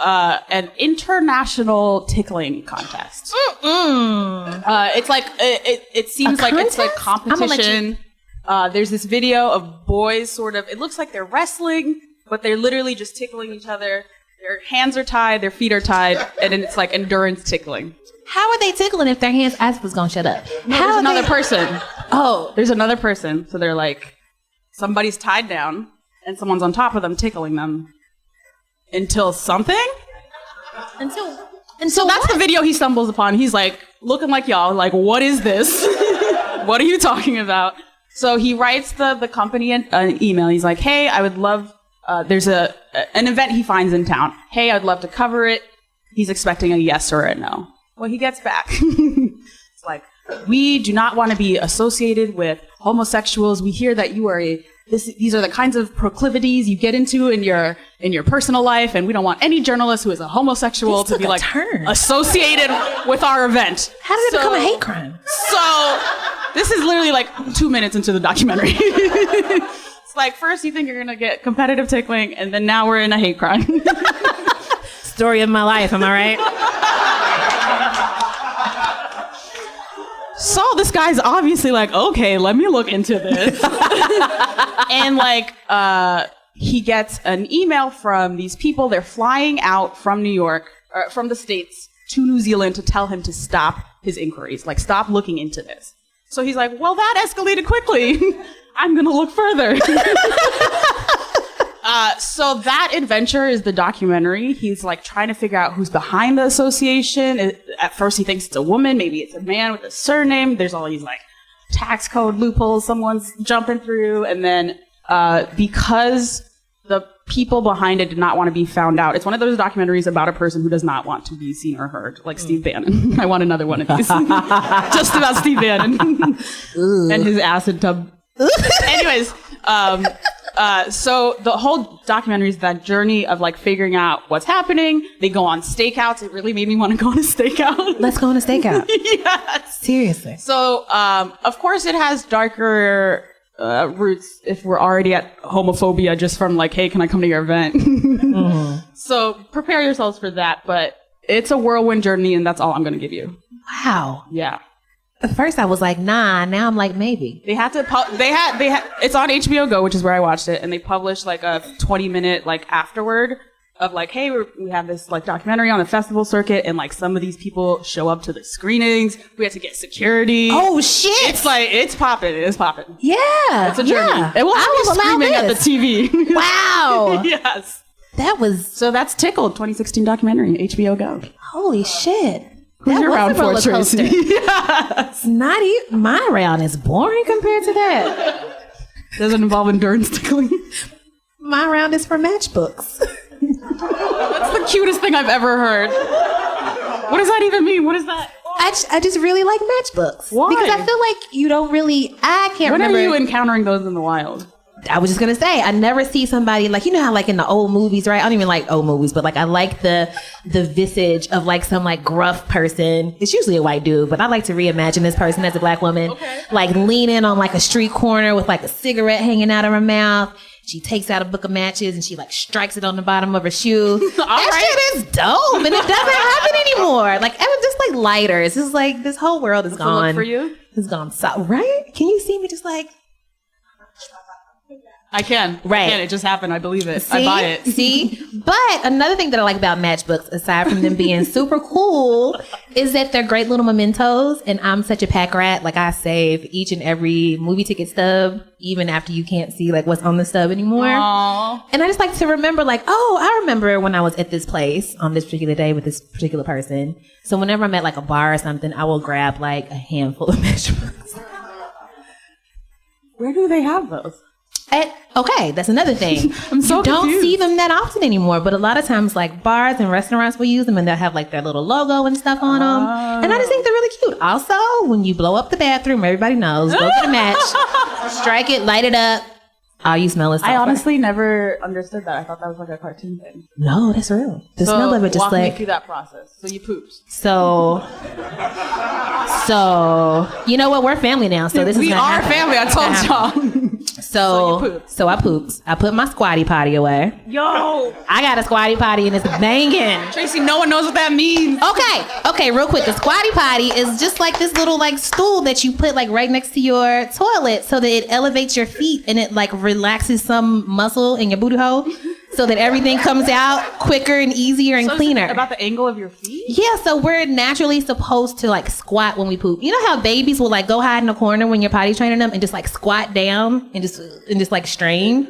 an international tickling contest. It's like it seems like it's like competition. There's this video of boys sort of. It looks like they're wrestling, but they're literally just tickling each other. Their hands are tied, their feet are tied, and then it's like endurance tickling. How are they tickling if their hands? I was gonna shut up. No, there's another person. Oh, There's another person. So they're like, somebody's tied down, and someone's on top of them tickling them. Until something? until So that's the video he stumbles upon. He's like, looking like y'all, like, what is this? What are you talking about? So he writes the company an email. He's like, hey, I would love, there's an event he finds in town. Hey, I'd love to cover it. He's expecting a yes or a no. Well, he gets back. It's like, we do not want to be associated with homosexuals. We hear that you are these are the kinds of proclivities you get into in your personal life, and we don't want any journalist who is a homosexual This to took be a like turn. associated with our event. How did it become a hate crime? So this is literally like 2 minutes into the documentary. It's like, first you think you're gonna get competitive tickling, and then now we're in a hate crime. Story of my life, am I right? So this guy's obviously like, okay, let me look into this. And like, he gets an email from these people. They're flying out from New York, or from the States to New Zealand to tell him to stop his inquiries, like stop looking into this. So he's like, well, that escalated quickly. I'm going to look further. So that adventure is the documentary. He's like trying to figure out who's behind the association. At first he thinks it's a woman. Maybe it's a man with a surname. There's all these like tax code loopholes someone's jumping through. And then because the people behind it did not want to be found out, it's one of those documentaries about a person who does not want to be seen or heard, like Steve Bannon. I want another one of these. Just about Steve Bannon and his acid tub. Anyways, so the whole documentary is that journey of like figuring out what's happening. They go on stakeouts. It really made me want to go on a stakeout. Let's go on a stakeout. Yes. Seriously. So, of course it has darker roots if we're already at homophobia just from like, hey, can I come to your event? So prepare yourselves for that. But it's a whirlwind journey, and that's all I'm going to give you. Wow. Yeah. At first I was like, nah. Now I'm like, maybe. They had to. It's on HBO Go, which is where I watched it, and they published like a 20-minute like afterward of like, hey, we have this like documentary on the festival circuit, and like some of these people show up to the screenings. We had to get security. Oh shit! It's like it's popping. It's popping. Yeah, it's a journey. Yeah. It was screaming at the TV. Wow. Yes. That was so. That's Tickled, 2016 documentary, HBO Go. Holy shit! Who's your round for, Tracy? Yes. Not even my round is boring compared to that. Doesn't involve endurance tickling. My round is for matchbooks. That's the cutest thing I've ever heard. What does that even mean? What is that? I just really like matchbooks. Why? Because I feel like you don't really. I can't remember. When are you encountering those in the wild? I was just gonna say, I never see somebody like, you know how like in the old movies, right? I don't even like old movies, but like I like the visage of like some like gruff person. It's usually a white dude, but I like to reimagine this person as a black woman. Okay. Like leaning on like a street corner with like a cigarette hanging out of her mouth. She takes out a book of matches and she like strikes it on the bottom of her shoe. That shit is dope, and it doesn't happen anymore. Like it was just like lighters. It's like this whole world is gone. Look for you? It's gone. So, right? Can you see me just like? I can. Right. I can. It just happened. I believe it. See? I buy it. See? But another thing that I like about matchbooks, aside from them being super cool, is that they're great little mementos. And I'm such a pack rat. Like I save each and every movie ticket stub, even after you can't see like what's on the stub anymore. Aww. And I just like to remember like, oh, I remember when I was at this place on this particular day with this particular person. So whenever I'm at like a bar or something, I will grab like a handful of matchbooks. Where do they have those? Okay, that's another thing. I'm so you don't confused. see them that often anymore, but a lot of times like bars and restaurants will use them and they'll have like their little logo and stuff on them. And I just think they're really cute. Also, when you blow up the bathroom, everybody knows, go get a match, strike it, light it up. All you smell is sulfur. I honestly never understood that. I thought that was like a cartoon thing. No, that's real. The smell of it just walk like... me through that process. So you pooped. So, you know what? We're family now, so this is we gonna are happen. family. I told y'all. So I pooped. I put my squatty potty away. Yo, I got a squatty potty and it's banging. Tracy, no one knows what that means. Okay, real quick. The squatty potty is just like this little like stool that you put like right next to your toilet so that it elevates your feet and it like relaxes some muscle in your booty hole so that everything comes out quicker and easier and cleaner. Is it about the angle of your feet? Yeah, so we're naturally supposed to like squat when we poop. You know how babies will like go hide in a corner when you're potty training them and just like squat down and just like strain?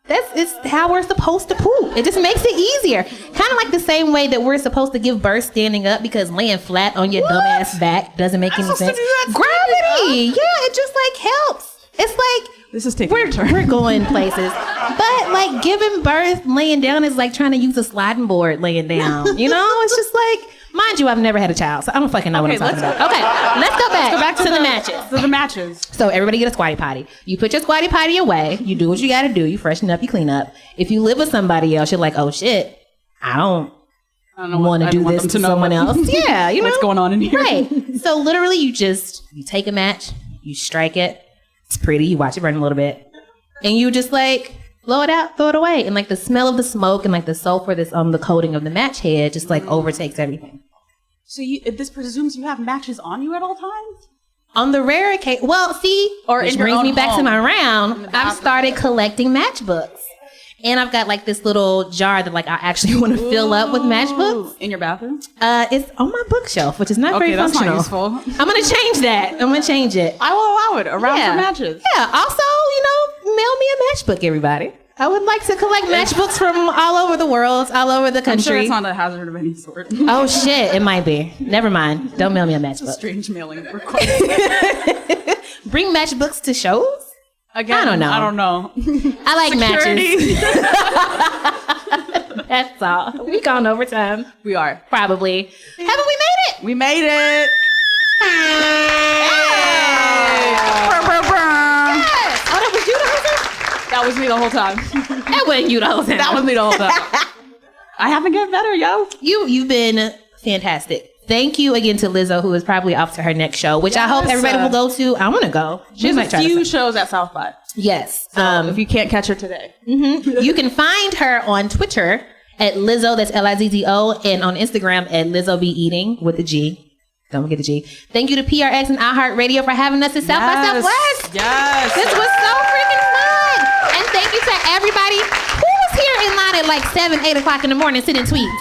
It's how we're supposed to poop. It just makes it easier. Kind of like the same way that we're supposed to give birth standing up because laying flat on your dumbass back doesn't make any sense. Gravity! Yeah, it just like helps. It's like this is taking a turn. We're going places. But like giving birth laying down is like trying to use a sliding board laying down. You know? It's just like, mind you, I've never had a child, so I don't fucking know what I'm talking about. Okay, let's go back to the matches. To the matches. So everybody get a squatty potty. You put your squatty potty away. You do what you got to do. You freshen up, you clean up. If you live with somebody else, you're like, oh shit, I don't want to do this to someone else. Yeah, you know what's going on in here. Right. So literally, you take a match, you strike it. It's pretty. You watch it burn a little bit, and you just like blow it out, throw it away, and like the smell of the smoke and like the sulfur that's on the coating of the match head just like overtakes everything. So this presumes you have matches on you at all times? On the rare occasion, well, see, which brings me back to my round. I've started collecting matchbooks. And I've got like this little jar that like I actually want to fill up with matchbooks. In your bathroom? It's on my bookshelf, which is not very functional. That's not useful. I'm going to change that. I'm going to change it. I will allow it. Around for matches. Yeah. Also, mail me a matchbook, everybody. I would like to collect matchbooks from all over the world, all over the country. I'm sure it's not a hazard of any sort. Oh, shit. It might be. Never mind. Don't mail me a matchbook. It's a strange mailing request. Bring matchbooks to shows? Again, I don't know. I like matches. That's all. We gone overtime. We are. Probably. Haven't we made it? We made it. Hey. Yes. Oh, that was you the whole time? That was me the whole time. That wasn't you the whole time. That was me the whole time. I haven't gotten better, yo. You've been fantastic. Thank you again to Lizzo, who is probably off to her next show, which I hope everybody will go to. I want to go. She has a few shows at South by. Yes. So if you can't catch her today. You can find her on Twitter at Lizzo, that's Lizzo, and on Instagram at Lizzo Be Eating with a G. Don't forget the G. Thank you to PRX and iHeartRadio for having us at South by Southwest. Yes. This was so freaking fun. And thank you to everybody who was here in line at like 7, 8 o'clock in the morning sitting tweets.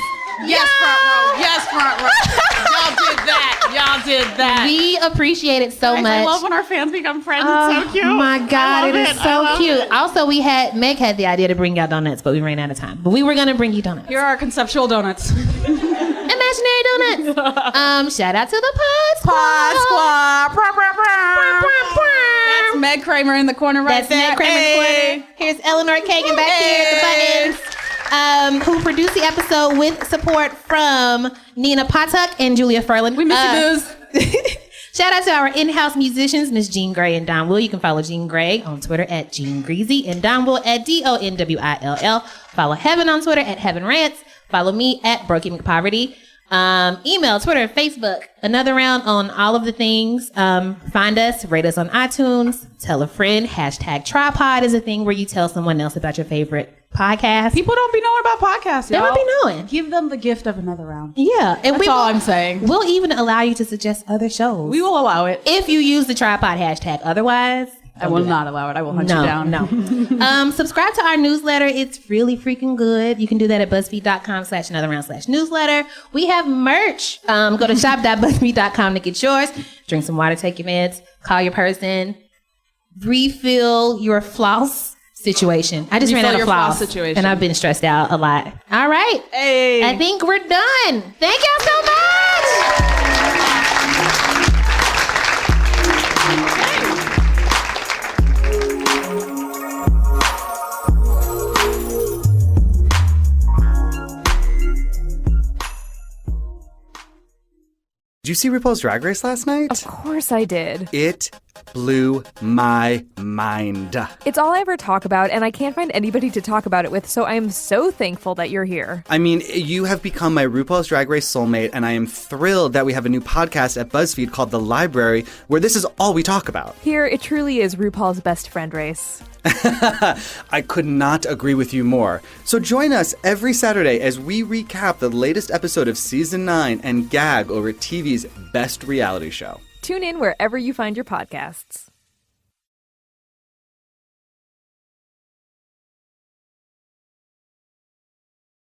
Yes, front row. Yes, front row. Y'all did that. Y'all did that. We appreciate it so much. I love when our fans become friends. It's so cute. Oh my God, it is so cute. Also, Meg had the idea to bring out donuts, but we ran out of time. But we were going to bring you donuts. Here are our conceptual donuts. Imaginary donuts. Shout out to the Pod Squad. That's Meg Kramer in the corner right there. Meg Kramer in the corner. Here's Eleanor Kagan back here at the buttons. Who produced the episode with support from Nina Patuk and Julia Furlan. We miss you, Booze. Shout out to our in-house musicians, Miss Jean Gray and Don Will. You can follow Jean Gray on Twitter at Jean Greasy and Don Will at DONWILL. Follow Heaven on Twitter at Heaven Rants. Follow me at Brokey McPoverty. Email, Twitter, Facebook. Another round on all of the things. Find us, rate us on iTunes, tell a friend. #Tripod is a thing where you tell someone else about your favorite podcast. People don't be knowing about podcasts, They don't be knowing. Give them the gift of another round. Yeah. And That's all I'm saying. We'll even allow you to suggest other shows. We will allow it. If you use the tripod hashtag. Otherwise, I will not allow it. I will hunt you down. No. Subscribe to our newsletter. It's really freaking good. You can do that at BuzzFeed.com/anotherround/newsletter. We have merch. Go to shop.buzzfeed.com to get yours. Drink some water, take your meds, call your person, refill your floss situation. I just ran out of floss situation. And I've been stressed out a lot. All right. Hey. I think we're done. Thank y'all so much. Did you see RuPaul's Drag Race last night? Of course I did. It blew my mind. It's all I ever talk about, and I can't find anybody to talk about it with, so I am so thankful that you're here. I mean, you have become my RuPaul's Drag Race soulmate, and I am thrilled that we have a new podcast at BuzzFeed called The Library, where this is all we talk about. Here, it truly is RuPaul's best friend race. I could not agree with you more. So join us every Saturday as we recap the latest episode of Season 9 and gag over TV's best reality show. Tune in wherever you find your podcasts.